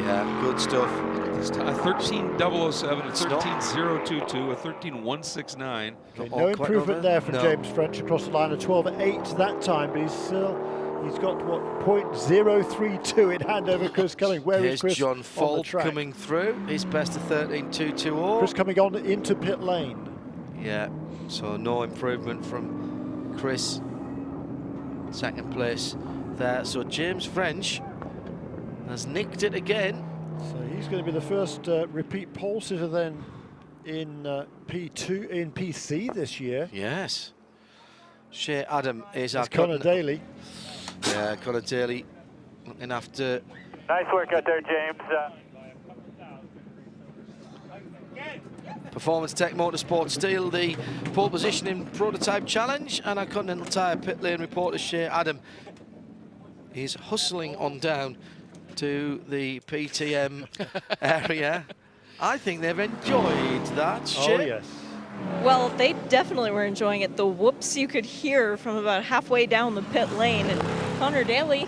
Yeah, good stuff. This time, a 13.007, a 13.022, a 13.169. Okay, Not no all quite improvement over. there from No. James French across the line, of 12.8 that time, but he's got what, 0.032 in hand over Chris Cummings. Where is Here's Chris John on the Folt track? coming through. His best of 13.220. Chris coming on into pit lane. Yeah, so no improvement from Chris. Second place there. So James French has nicked it again. So he's going to be the first repeat pole sitter then in P2 in PC this year. Yes. Shea Adam is our That's Connor Daly. Yeah, Connor Daly looking after. Nice work out there, James. Performance Tech Motorsport steal the pole position in Prototype Challenge, and our Continental Tire pit lane reporter Shea Adam is hustling on down to the PTM area. I think they've enjoyed that. Shea. Oh yes. Well, they definitely were enjoying it. The whoops you could hear from about halfway down the pit lane. And Connor Daly,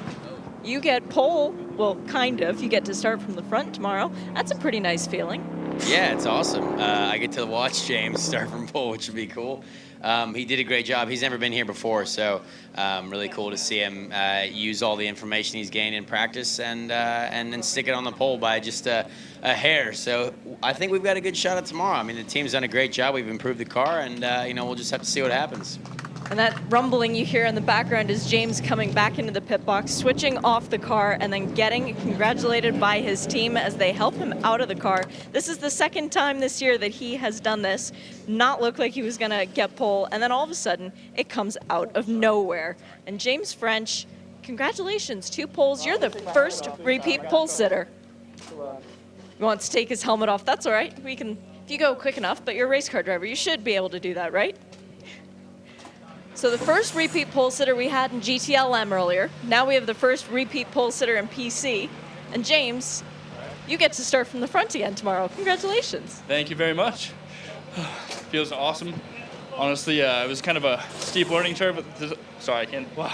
you get pole. Well, kind of. You get to start from the front tomorrow. That's a pretty nice feeling. Yeah, it's awesome. I get to watch James start from pole, which would be cool. He did a great job. He's never been here before, so really cool to see him use all the information he's gained in practice and then stick it on the pole by just a hair. So I think we've got a good shot at tomorrow. I mean, the team's done a great job. We've improved the car, and we'll just have to see what happens. And that rumbling you hear in the background is James coming back into the pit box, switching off the car, and then getting congratulated by his team as they help him out of the car. This is the second time this year that he has done this, not look like he was going to get pole, and then all of a sudden, it comes out of nowhere. And James French, congratulations, 2 poles. You're the first repeat pole sitter. He wants to take his helmet off. That's all right. We can, if you go quick enough, but you're a race car driver, you should be able to do that, right? So the first repeat pole sitter we had in GTLM earlier. Now we have the first repeat pole sitter in PC. And James, you get to start from the front again tomorrow. Congratulations. Thank you very much. Feels awesome. Honestly, it was kind of a steep learning curve. But sorry, I can't. Wow.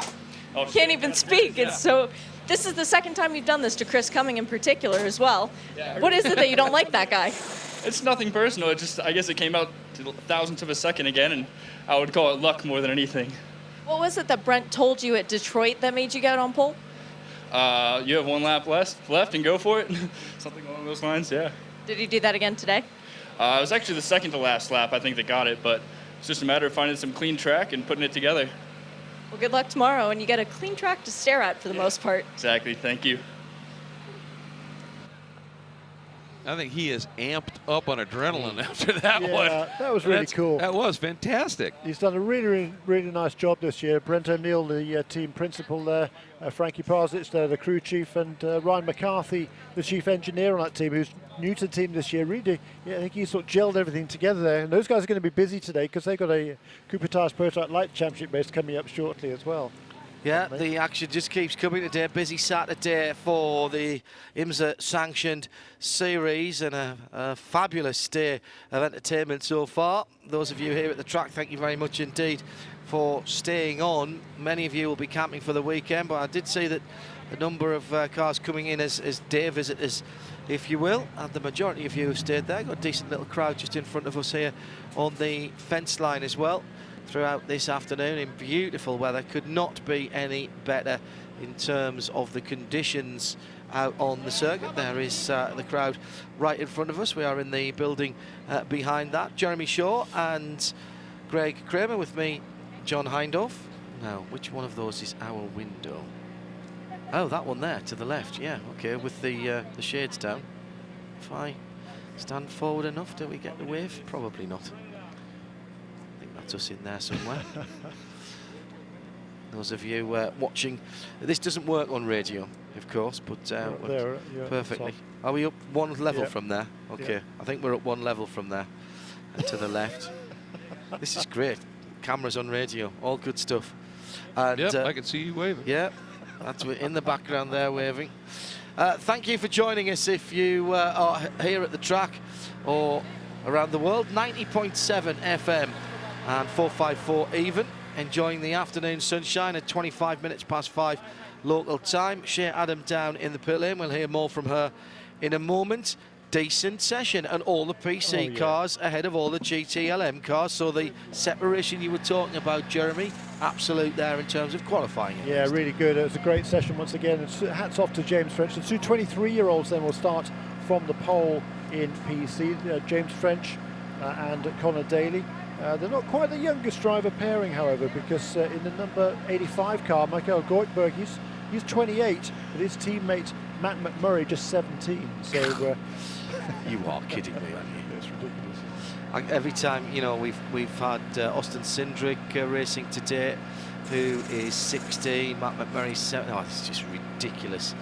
Can't even speak. It's so. This is the second time you've done this to Chris Cumming in particular as well. Yeah. What is it that you don't like that guy? It's nothing personal. It just, I guess it came out to thousandths of a second again, and I would call it luck more than anything. What was it that Brent told you at Detroit that made you get on pole? You have 1 lap left and go for it. Something along those lines, yeah. Did he do that again today? It was actually the second to last lap, I think, that got it, but it's just a matter of finding some clean track and putting it together. Well, good luck tomorrow, and you get a clean track to stare at for the most part. Exactly, thank you. I think he is amped up on adrenaline after that one. Yeah, that was really cool. That was fantastic. He's done a really, really nice job this year. Brent O'Neill, the team principal there, Frankie Parzich, the crew chief, and Ryan McCarthy, the chief engineer on that team, who's new to the team this year. Really, I think he sort of gelled everything together there. And those guys are going to be busy today because they've got a Cooper Tires Prototype Light Championship race coming up shortly as well. Yeah, the action just keeps coming today. Busy Saturday for the IMSA sanctioned series, and a fabulous day of entertainment so far. Those of you here at the track, thank you very much indeed for staying on. Many of you will be camping for the weekend, but I did see that a number of cars coming in as day visitors, if you will, and the majority of you have stayed there. Got a decent little crowd just in front of us here on the fence line as well throughout this afternoon in beautiful weather. Could not be any better in terms of the conditions out on the circuit. There is the crowd right in front of us. We are in the building behind that. Jeremy Shaw and Greg Kramer with me, John Hindorf. Now, which one of those is our window? Oh, that one there to the left. Yeah, okay, with the shades down. If I stand forward enough, do we get the wave? Probably not. I think that's us in there somewhere. Those of you watching, this doesn't work on radio, of course, but there, perfectly. Are we up one level from there? Okay, yeah. I think we're up one level from there to the left. This is great. Cameras on radio, all good stuff. And, yep, I can see you waving. Yeah, that's in the background there waving. Thank you for joining us if you are here at the track or around the world. 90.7 FM and 454 even. Enjoying the afternoon sunshine at 25 minutes past 5 local time. Shea Adam down in the pit lane. We'll hear more from her in a moment. Decent session, and all the PC cars ahead of all the GTLM cars. So the separation you were talking about, Jeremy, absolute there in terms of qualifying. Yeah, really good. It was a great session once again. And hats off to James French. The two 23-year-olds then will start from the pole in PC. James French and Connor Daly. They're not quite the youngest driver pairing, however, because in the number 85 car, Michael Goldberg, he's 28, but his teammate Matt McMurray just 17. So you are kidding me, aren't you? It's ridiculous. Every time, you know, we've had Austin Cindric racing today, who is 16. Matt McMurray's 7. Oh, it's just ridiculous,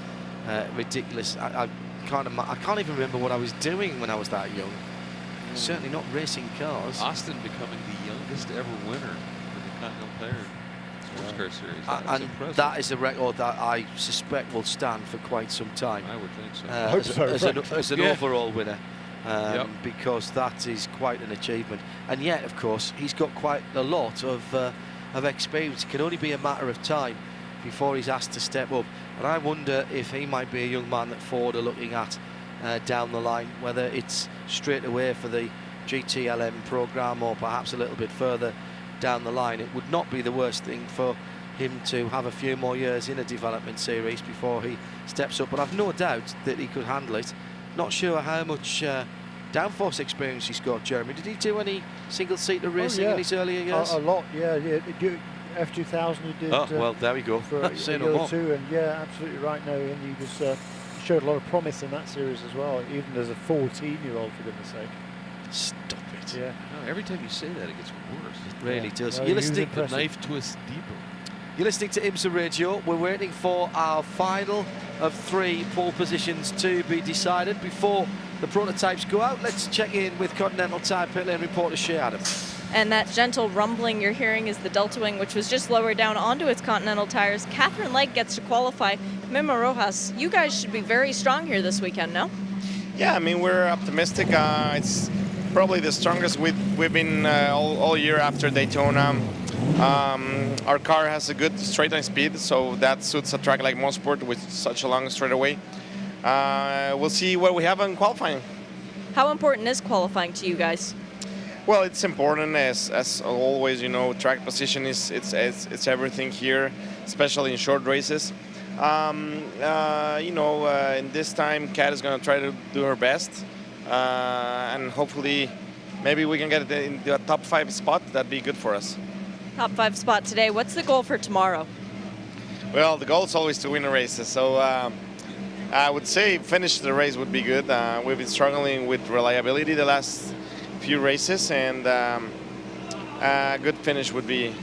ridiculous. I can't even remember what I was doing when I was that young. Certainly not racing cars. Austin becoming the youngest ever winner in the Continental Tire SportsCar Series. That's impressive. That is a record that I suspect will stand for quite some time. I would think so. I hope so. As an overall winner, because that is quite an achievement. And yet, of course, he's got quite a lot of experience. It can only be a matter of time before he's asked to step up. And I wonder if he might be a young man that Ford are looking at down the line, whether it's straight away for the GTLM program or perhaps a little bit further down the line. It would not be the worst thing for him to have a few more years in a development series before he steps up, but I've no doubt that he could handle it. Not sure how much downforce experience he's got, Jeremy. Did he do any single-seater racing in his earlier years? A lot, yeah. F2000 he did. Oh, well, there we go. For a year or two, and yeah, absolutely right now. And he was showed a lot of promise in that series as well, even as a 14-year-old, for goodness sake. Stop it. Yeah. No, every time you say that, it gets worse. It really does. No, You're listening. The knife twists deeper. You're listening to IMSA Radio. We're waiting for our final of 3 pole positions to be decided. Before the prototypes go out, let's check in with Continental Tire pit lane reporter Shea Adam. And that gentle rumbling you're hearing is the Delta Wing, which was just lowered down onto its Continental tires. Catherine Lake gets to qualify. Memo Rojas, you guys should be very strong here this weekend, no? Yeah, I mean, we're optimistic. It's probably the strongest we've been all year after Daytona. Our car has a good straight line speed, so that suits a track like Motorsport with such a long straightaway. We'll see what we have in qualifying. How important is qualifying to you guys? Well, it's important as always. You know, track position it's everything here, especially in short races. You know, in this time, Kat is going to try to do her best, and hopefully, maybe we can get in the top 5 spot. That'd be good for us. Top 5 spot today. What's the goal for tomorrow? Well, the goal is always to win a race. So I would say finish the race would be good. We've been struggling with reliability the last few races, and a good finish would be,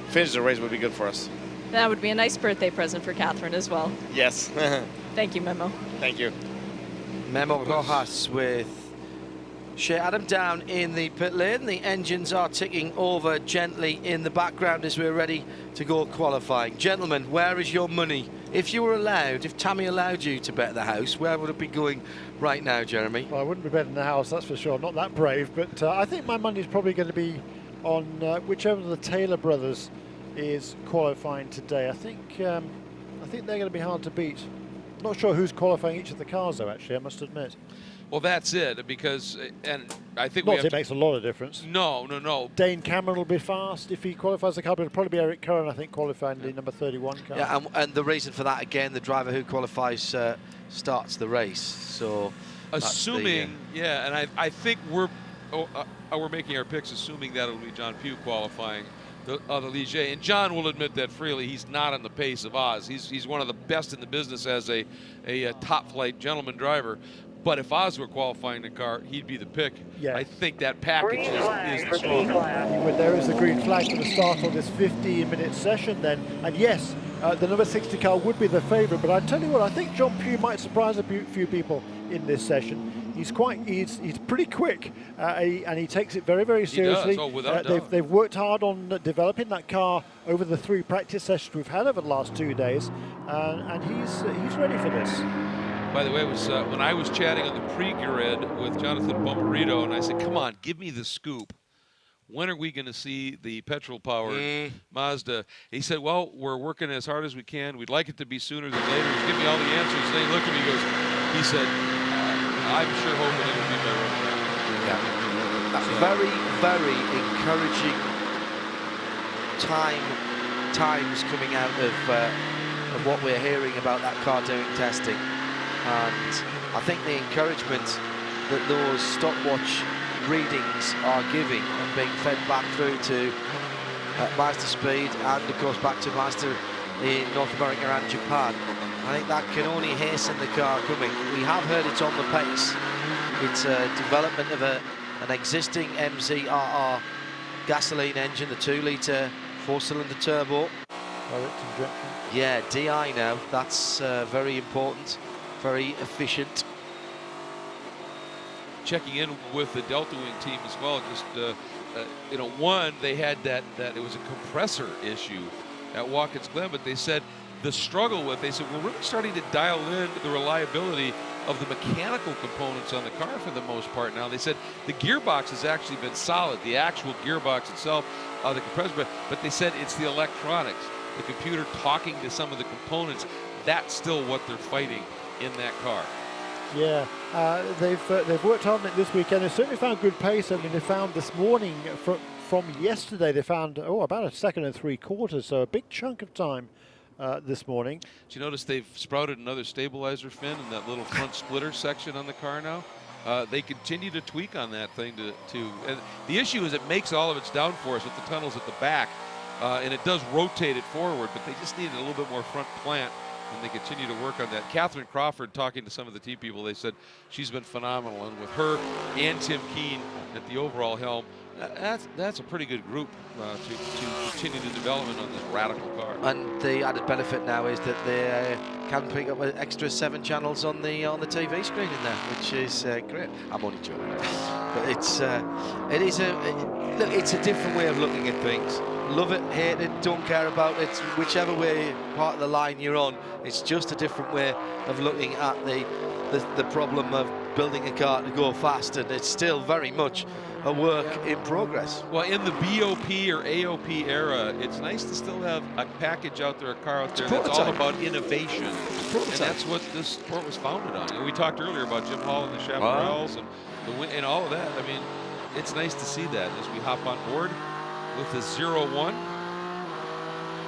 finish the race would be good for us. That would be a nice birthday present for Catherine as well. Yes. Thank you, Memo. Thank you. Memo Rojas with Shea Adam down in the pit lane. The engines are ticking over gently in the background as we're ready to go qualifying. Gentlemen, where is your money? If you were allowed, if Tammy allowed you to bet the house, where would it be going right now, Jeremy? Well, I wouldn't be betting the house, that's for sure. Not that brave, but I think my money is probably going to be on whichever of the Taylor brothers is qualifying today. I think they're going to be hard to beat. Not sure who's qualifying each of the cars, though, actually, I must admit. Well, that's it, because, and I think Not we that have it makes a lot of difference. No. Dane Cameron will be fast if he qualifies the car, but it'll probably be Eric Curran, I think, qualifying the number 31 car. Yeah, and the reason for that, again, the driver who qualifies starts the race. So, assuming, and I think we're making our picks assuming that it'll be John Pugh qualifying the Ligier. And John will admit that freely. He's not on the pace of Oz. He's one of the best in the business as a top flight gentleman driver. But if Oz were qualifying the car, he'd be the pick. Yeah. I think that package is the strong. There is a green flag for the start of this 15-minute session then. And yes, the number 60 car would be the favourite. But I tell you what, I think John Pugh might surprise a few people in this session. He's pretty quick, and he takes it very, very seriously. He does. Oh, without doubt. They've worked hard on developing that car over the 3 practice sessions we've had over the last 2 days, and he's ready for this. By the way, it was when I was chatting on the pre-grid with Jonathan Bomberito, and I said, come on, give me the scoop. When are we going to see the petrol-powered Mazda? He said, well, we're working as hard as we can. We'd like it to be sooner than later. He's giving me all the answers. And then he looked at me and he said, I'm sure hoping it'll be better. Yeah. That's very, very encouraging times coming out of what we're hearing about that car doing testing. And I think the encouragement that those stopwatch readings are giving and being fed back through to Mazda Speed and of course back to Mazda in North America and Japan, I think that can only hasten the car coming. We have heard it's on the pace. It's a development of an existing MZRR gasoline engine, the 2-litre 4-cylinder turbo. Direct injection. Yeah, DI now. That's very important, very efficient. Checking in with the Delta Wing team as well. Just one, they had that it was a compressor issue at Watkins Glen, but they said the struggle with, they said we're really starting to dial in the reliability of the mechanical components on the car for the most part now. They said the gearbox has actually been solid, the actual gearbox itself, the compressor, but they said it's the electronics, the computer talking to some of the components. That's still what they're fighting in that car. Yeah, they've worked hard on it this weekend. They certainly found good pace. I mean, they found this morning from yesterday, they found about 1 3/4, so a big chunk of time this morning. Did you notice they've sprouted another stabilizer fin in that little front splitter section on the car now? They continue to tweak on that thing and the issue is it makes all of its downforce with the tunnels at the back, and it does rotate it forward, but they just needed a little bit more front plant. And they continue to work on that. Catherine Crawford, talking to some of the team people, they said she's been phenomenal. And with her and Tim Keane at the overall helm, that's a pretty good group to continue the development on this radical car. And the added benefit now is that they can pick up extra 7 channels on the TV screen in there, which is great. I'm only joking, but it's a different way of looking at things. Love it, hate it, don't care about it, whichever way part of the line you're on. It's just a different way of looking at the problem of building a car to go fast, and it's still very much a work in progress. Well, in the BOP or AOP era, it's nice to still have a package out there, a car out there that's all about innovation. And that's what this sport was founded on. And we talked earlier about Jim Hall and the Chaparrals and all of that. I mean, it's nice to see that as we hop on board with the 0-1.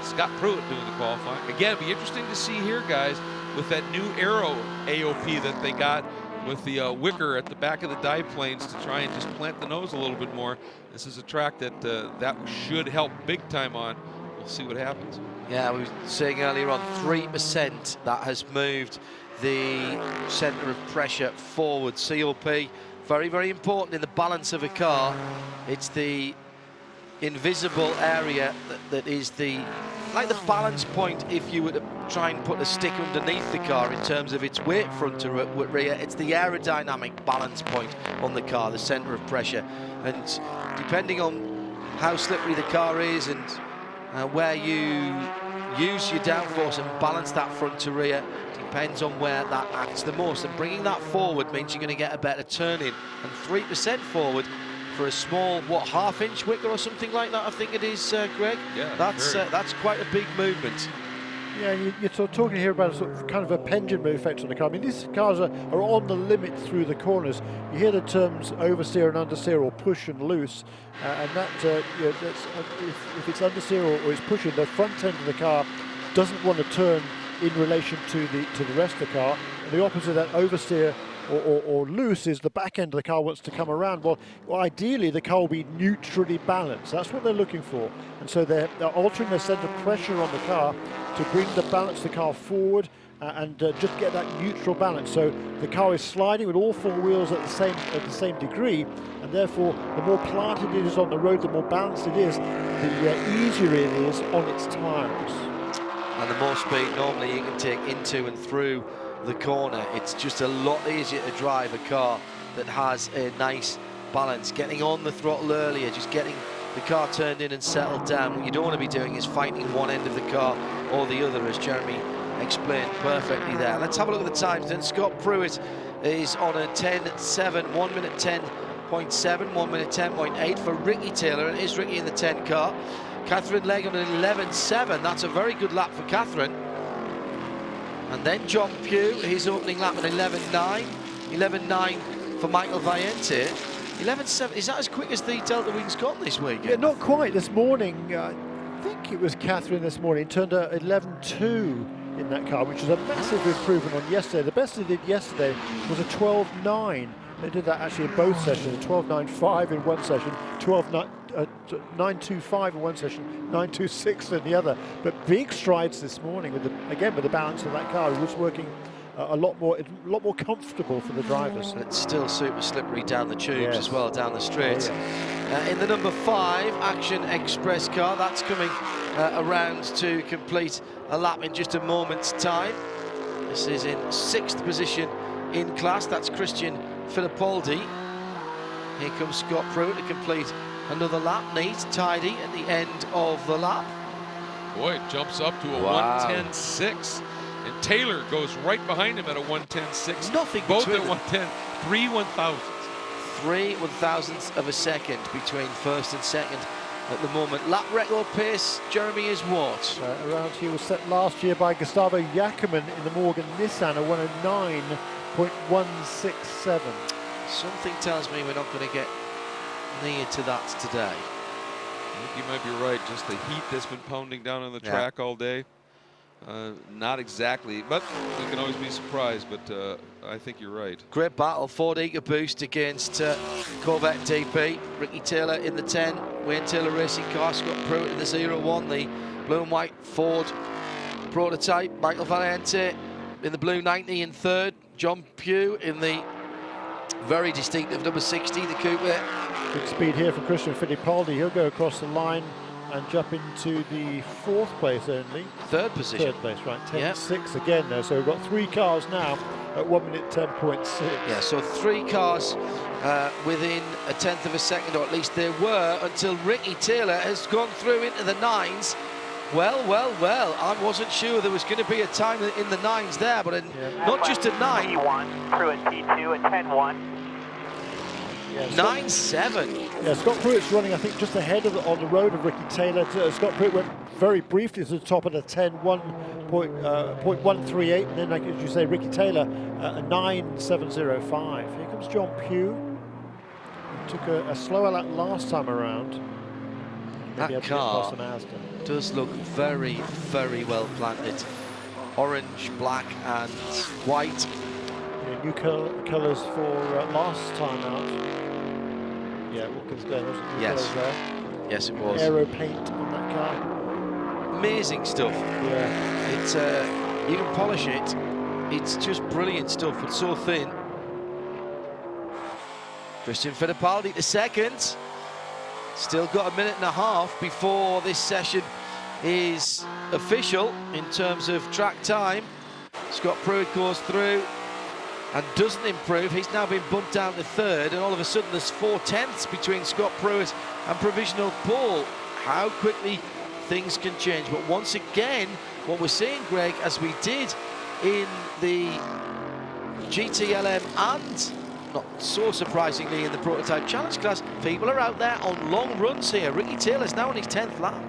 Scott Pruitt doing the qualifying. Again, it'll be interesting to see here, guys, with that new Aero AOP that they got with the wicker at the back of the dive planes to try and just plant the nose a little bit more. This is a track that should help big time on. We'll see what happens. Yeah, we were saying earlier on, 3% that has moved the center of pressure forward. COP, very, very important in the balance of a car. It's the invisible area that is like the balance point if you were to try and put a stick underneath the car in terms of its weight front to rear. It's the aerodynamic balance point on the car, the center of pressure, and depending on how slippery the car is and where you use your downforce and balance that front to rear depends on where that acts the most, and bringing that forward means you're going to get a better turn in, and 3% forward for a small, half-inch wicker or something like that, I think it is, Greg. Yeah, that's quite a big movement. Yeah, you're sort of talking here about a sort of kind of a pendulum effect on the car. I mean, these cars are on the limit through the corners. You hear the terms oversteer and understeer, or push and loose, and that you know, that's, if it's understeer or it's pushing, the front end of the car doesn't want to turn in relation to the rest of the car. And the opposite of that, oversteer or loose, is the back end of the car wants to come around. Well, ideally the car will be neutrally balanced. That's what they're looking for. And so they're altering the centre of pressure on the car to bring the balance of the car forward and just get that neutral balance. So the car is sliding with all four wheels at the same degree, and therefore the more planted it is on the road, the more balanced it is, the easier it is on its tyres. And the more speed normally you can take into and through the corner, it's just a lot easier to drive a car that has a nice balance. Getting on the throttle earlier, just getting the car turned in and settled down. What you don't want to be doing is fighting one end of the car or the other, as Jeremy explained perfectly there. Let's have a look at the times then. Scott Pruitt is on a 10.7, 1 minute 10.7, 1 minute 10.8 for Ricky Taylor, and it is Ricky in the 10 car. Catherine Legg on an 11.7, that's a very good lap for Catherine. And then John Pugh, his opening lap at 11.9, 11.9 for Michael Valiente. 11.7, is that as quick as the Delta Wings got this week? Yeah, not quite. This morning, I think it was Catherine this morning, turned a 11.2 in that car, which is a massive improvement on yesterday. The best they did yesterday was a 12.9. They did that actually in both sessions, 12.95 in one session, 9.25 in one session, 9.26 in the other. But big strides this morning with the balance of that car. It was working a lot more comfortable for the drivers. And it's still super slippery down the tubes, yes, as well, down the straight. Oh, yeah. In the number 5 Action Express car, that's coming around to complete a lap in just a moment's time. This is in 6th position in class. That's Christian Fittipaldi. Here comes Scott Pruitt to complete another lap. Neat, tidy at the end of the lap. Boy, it jumps up to a Wow. 1:10.6. And Taylor goes right behind him at a 1:10.6. Nothing both between at them. 1:10, 3 1,000ths. 3 1,000ths of a second between first and second at the moment. Lap record pace, Jeremy, is what? Around here was set last year by Gustavo Jackerman in the Morgan Nissan, a 109.167. Something tells me we're not going to get near to that today. I think you might be right. Just the heat that's been pounding down on the track all day. Not exactly, but we can always be surprised, but I think you're right. Great battle, Ford EcoBoost against Corvette DP. Ricky Taylor in the 10, Wayne Taylor Racing car, Scott Pruitt in the 01, the blue and white Ford prototype. Michael Valiente in the blue 90 in 3rd. John Pugh in the very distinctive number 60, the coupe. Good speed here for Christian Fittipaldi. He'll go across the line and jump into the 4th place only. 3rd position. 3rd place, right. 10.6 again there. So we've got 3 cars now at 1 minute 10.6. Yeah, so 3 cars within a 10th of a second, or at least they were, until Ricky Taylor has gone through into the 9s. Well, I wasn't sure there was going to be a time in the 9s there, but not just a 9. P1 through a P2 at 10.1. 9.7. Yeah, Scott Pruitt's running, I think, just ahead of on the road of Ricky Taylor. Scott Pruitt went very briefly to the top of the 10.138, and then, like as you say, Ricky Taylor a 9.705. Here comes John Pugh. He took a slower lap last time around. That car does look very, very well planted. Orange, black, and white. Yeah, new colours for last time out. Yeah, Watkins Glen wasn't new colours there. Yes, it was. Aero paint on that car. Amazing stuff. Yeah. It's you can polish it. It's just brilliant stuff, but so thin. Christian Fittipaldi to 2nd. Still got a minute and a half before this session is official in terms of track time. Scott Pruitt goes through and doesn't improve. He's now been bumped down to 3rd, and all of a sudden there's 4 tenths between Scott Pruitt and provisional pole. How quickly things can change. But once again, what we're seeing, Greg, as we did in the GTLM and not so surprisingly in the prototype challenge class, people are out there on long runs here. Ricky Taylor's now on his 10th lap.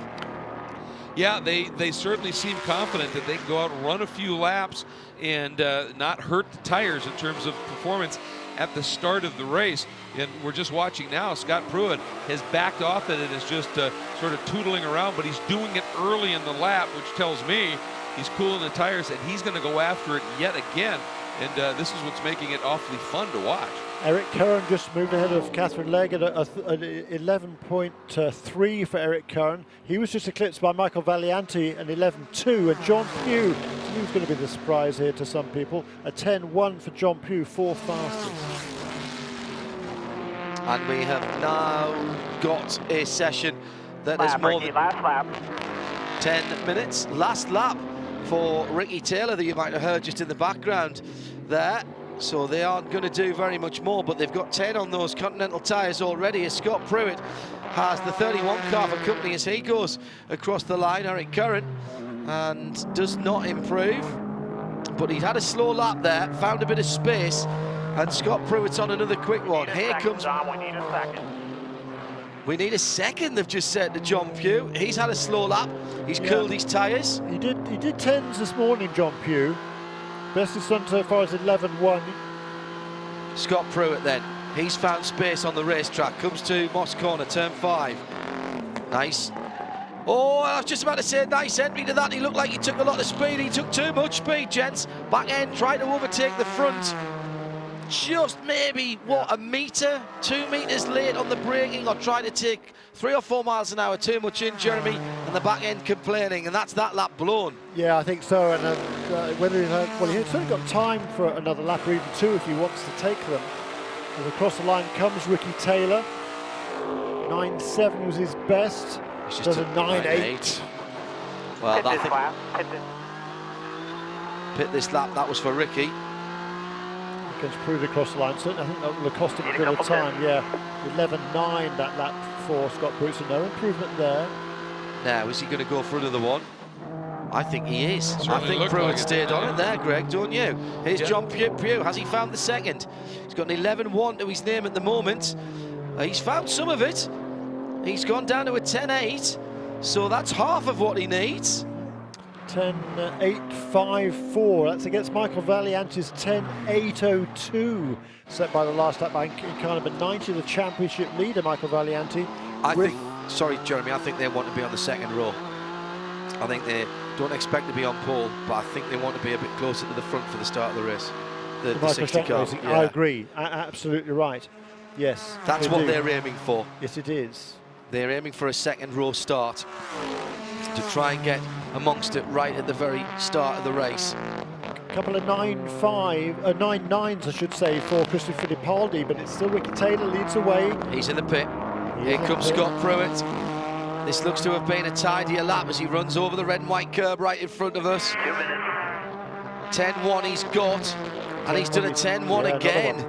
yeah, they certainly seem confident that they can go out and run a few laps and not hurt the tires in terms of performance at the start of the race. And we're just watching now, Scott Pruitt has backed off it and is just sort of tootling around, but he's doing it early in the lap, which tells me he's cooling the tires and he's going to go after it yet again. And this is what's making it awfully fun to watch. Eric Curran just moved ahead of Catherine Legg at 11.3 for Eric Curran. He was just eclipsed by Michael Valianti at 11.2, and John Pugh, who's going to be the surprise here to some people, a 10.1 for John Pugh, 4th fastest. And we have now got a session that is more than last lap. 10 minutes. Last lap for Ricky Taylor that you might have heard just in the background there. So they aren't going to do very much more, but they've got 10 on those Continental tyres already, as Scott Pruitt has the 31 car for company as he goes across the line. Eric Curran, and does not improve, but he'd had a slow lap there, found a bit of space, and Scott Pruitt's on another quick one. Here comes... We need a second. We need a second, they've just said to John Pugh. He's had a slow lap, he's cooled his tyres. He did 10s this morning, John Pugh. Best he's done so far is 11.1. Scott Pruitt then, he's found space on the racetrack, comes to Moss Corner, turn 5. Nice. Oh, I was just about to say, nice entry to that. He looked like he took a lot of speed. He took too much speed, gents. Back end, tried to overtake the front. Just maybe, what, a metre, 2 metres late on the braking, or trying to take 3 or 4 miles an hour too much in, Jeremy, and the back end complaining, and that's that lap blown. Yeah, I think so, and whether he's certainly got time for another lap, or even 2 if he wants to take them. And across the line comes Ricky Taylor. 9.7 was his best. Does a 9.8. Well, Pit this lap. Pit this lap, that was for Ricky. Against Pruitt across the line, certainly I think that will have cost him a bit of time, yeah. 11.9 that lap for Scott Pruitt, so no improvement there. Now, is he going to go for another one? I think he is. Certainly I think Pruitt like stayed on it there, Greg, don't you? Here's John Pugh. Has he found the second? He's got an 11.1 to his name at the moment. He's found some of it. He's gone down to a 10.8, so that's half of what he needs. 10.854. That's against Michael Valianti's 10.802, set by the last lap by kind of a 90, the championship leader, Michael Valianti. Sorry, Jeremy, I think they want to be on the second row. I think they don't expect to be on pole, but I think they want to be a bit closer to the front for the start of the race. The 60 car. Yeah. I agree. Absolutely right. Yes. That's what they're aiming for. Yes, it is. They're aiming for a second row start to try and get amongst it right at the very start of the race. A couple of 9.9s, I should say, for Christian Fittipaldi, but it's still Ricky Taylor leads away. He's in the pit. Here comes Scott Pruitt. This looks to have been a tidier lap as he runs over the red and white curb right in front of us. 10.1 he's got, and he's done a 10.1 again.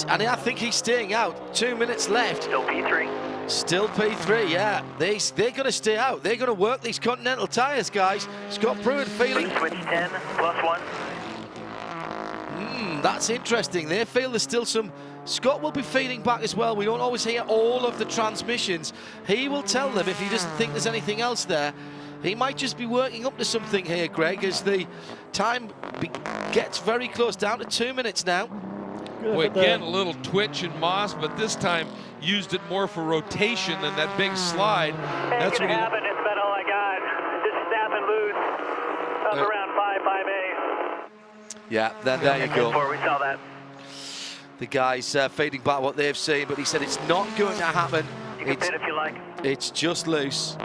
And I think he's staying out. 2 minutes left. Still P3. Still P3, yeah. They're going to stay out. They're going to work these Continental tyres, guys. Scott Pruitt feeling... Switch 10, +1. That's interesting. They feel there's still some... Scott will be feeding back as well. We don't always hear all of the transmissions. He will tell them if he doesn't think there's anything else there. He might just be working up to something here, Greg, as the time gets very close, down to 2 minutes now. Well, again, a little twitch in Moss, but this time used it more for rotation than that big slide. That's what happen. It's about all I got. Just snap and loose. Up around 5.8. Yeah, then there you go. We saw that. The guys feeding back what they've seen, but he said it's not going to happen. You can pit if you like. It's just loose.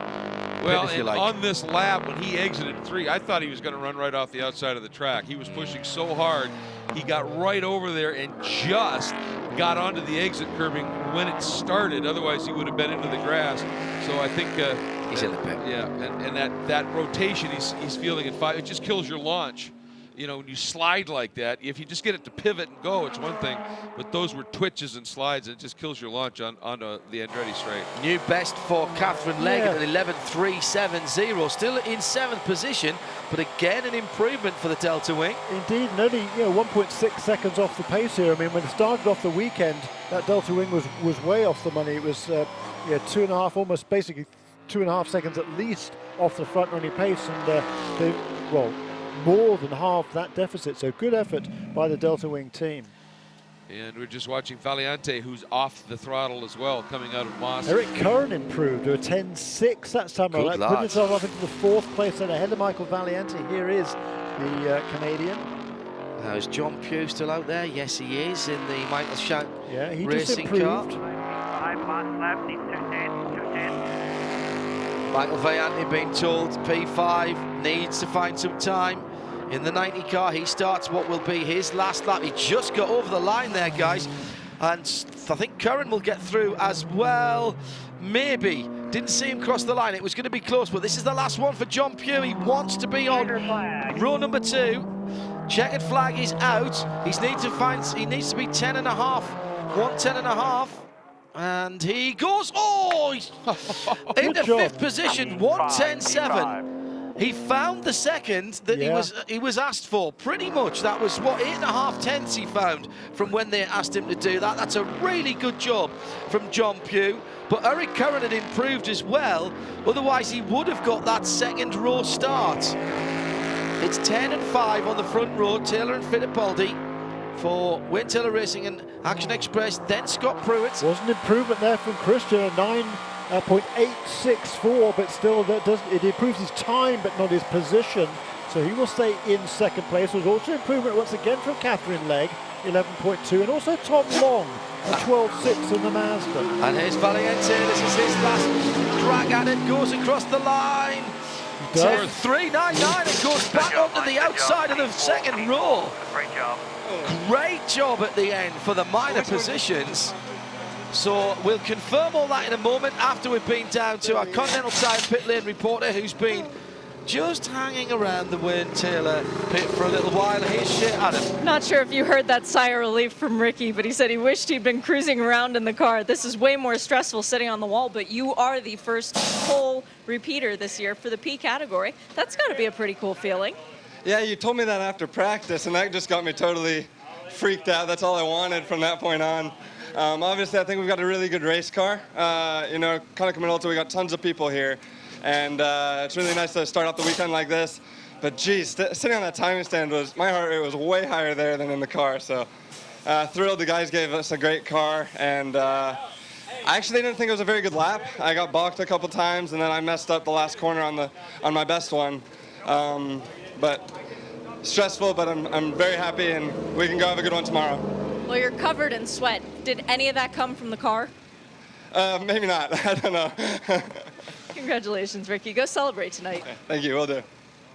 Well, and on this lap, when he exited 3, I thought he was going to run right off the outside of the track. He was pushing so hard, he got right over there and just got onto the exit curbing when it started. Otherwise, he would have been into the grass. So I think he's in the pit. Yeah, and that rotation he's feeling at 5, it just kills your launch. You know, when you slide like that, if you just get it to pivot and go, it's one thing. But those were twitches and slides, and it just kills your launch onto the Andretti straight. New best for Catherine Legg at an 11.370. Still in 7th position, but again an improvement for the Delta Wing. Indeed, and only 1.6 seconds off the pace here. I mean, when it started off the weekend, that Delta Wing was way off the money. It was 2.5, almost basically 2.5 seconds at least off the front running pace, and they, well, more than half that deficit. So good effort by the Delta Wing team. And we're just watching Valiante, who's off the throttle as well, coming out of Moss. Eric Curran improved to a 10.6 that summer. Good Put lad. himself up into the 4th place and ahead of Michael Valiante. Here is the Canadian. Now, is John Pugh still out there? Yes, he is, in the Michael Shank He racing just car. improved. 5 fast lap, needs 210. Michael Valiante being told P5 needs to find some time. In the 90 car, he starts what will be his last lap. He just got over the line there, guys. And I think Curran will get through as well. Maybe. Didn't see him cross the line. It was going to be close, but this is the last one for John Pugh. He wants to be on row number 2. Checkered flag is out. He needs to be 10.5. 1:10.5. And he goes, he's into 5th position, 1:10.7. He found the second that he was asked for. Pretty much, that was what, 8.5 tenths he found from when they asked him to do that. That's a really good job from John Pugh. But Eric Curran had improved as well. Otherwise, he would have got that second row start. It's 10 and 5 on the front row. Taylor and Fittipaldi for Wayne Taylor Racing and Action Express. Then Scott Pruitt. Was an improvement there from Christian, a 9.864, but still it improves his time but not his position. So he will stay in 2nd place. There's also improvement once again from Catherine Legg, 11.2, and also Tom Long, a 12.6 in the Mazda. And here's Valiente. This is his last crack at it. Goes across the line. 10.399 and goes back up to the outside of the second row. Great job. Great job at the end for the minor positions. So we'll confirm all that in a moment after we've been down to our Continental Tire pit lane reporter, who's been just hanging around the Wayne Taylor pit for a little while. Here's Shea Adam. Not sure if you heard that sigh of relief from Ricky, but he said he wished he'd been cruising around in the car. This is way more stressful sitting on the wall, but you are the first pole repeater this year for the P category. That's got to be a pretty cool feeling. Yeah, you told me that after practice, and that just got me totally freaked out. That's all I wanted from that point on. Obviously, I think we've got a really good race car. You know, kind of coming also, we got tons of people here. And it's really nice to start off the weekend like this. But geez, sitting on that timing stand my heart rate was way higher there than in the car. So thrilled the guys gave us a great car. And I actually didn't think it was a very good lap. I got balked a couple times, and then I messed up the last corner on my best one. But stressful, but I'm very happy, and we can go have a good one tomorrow. Well, you're covered in sweat. Did any of that come from the car? Maybe not. I don't know. Congratulations, Ricky. Go celebrate tonight. Thank you. Will do.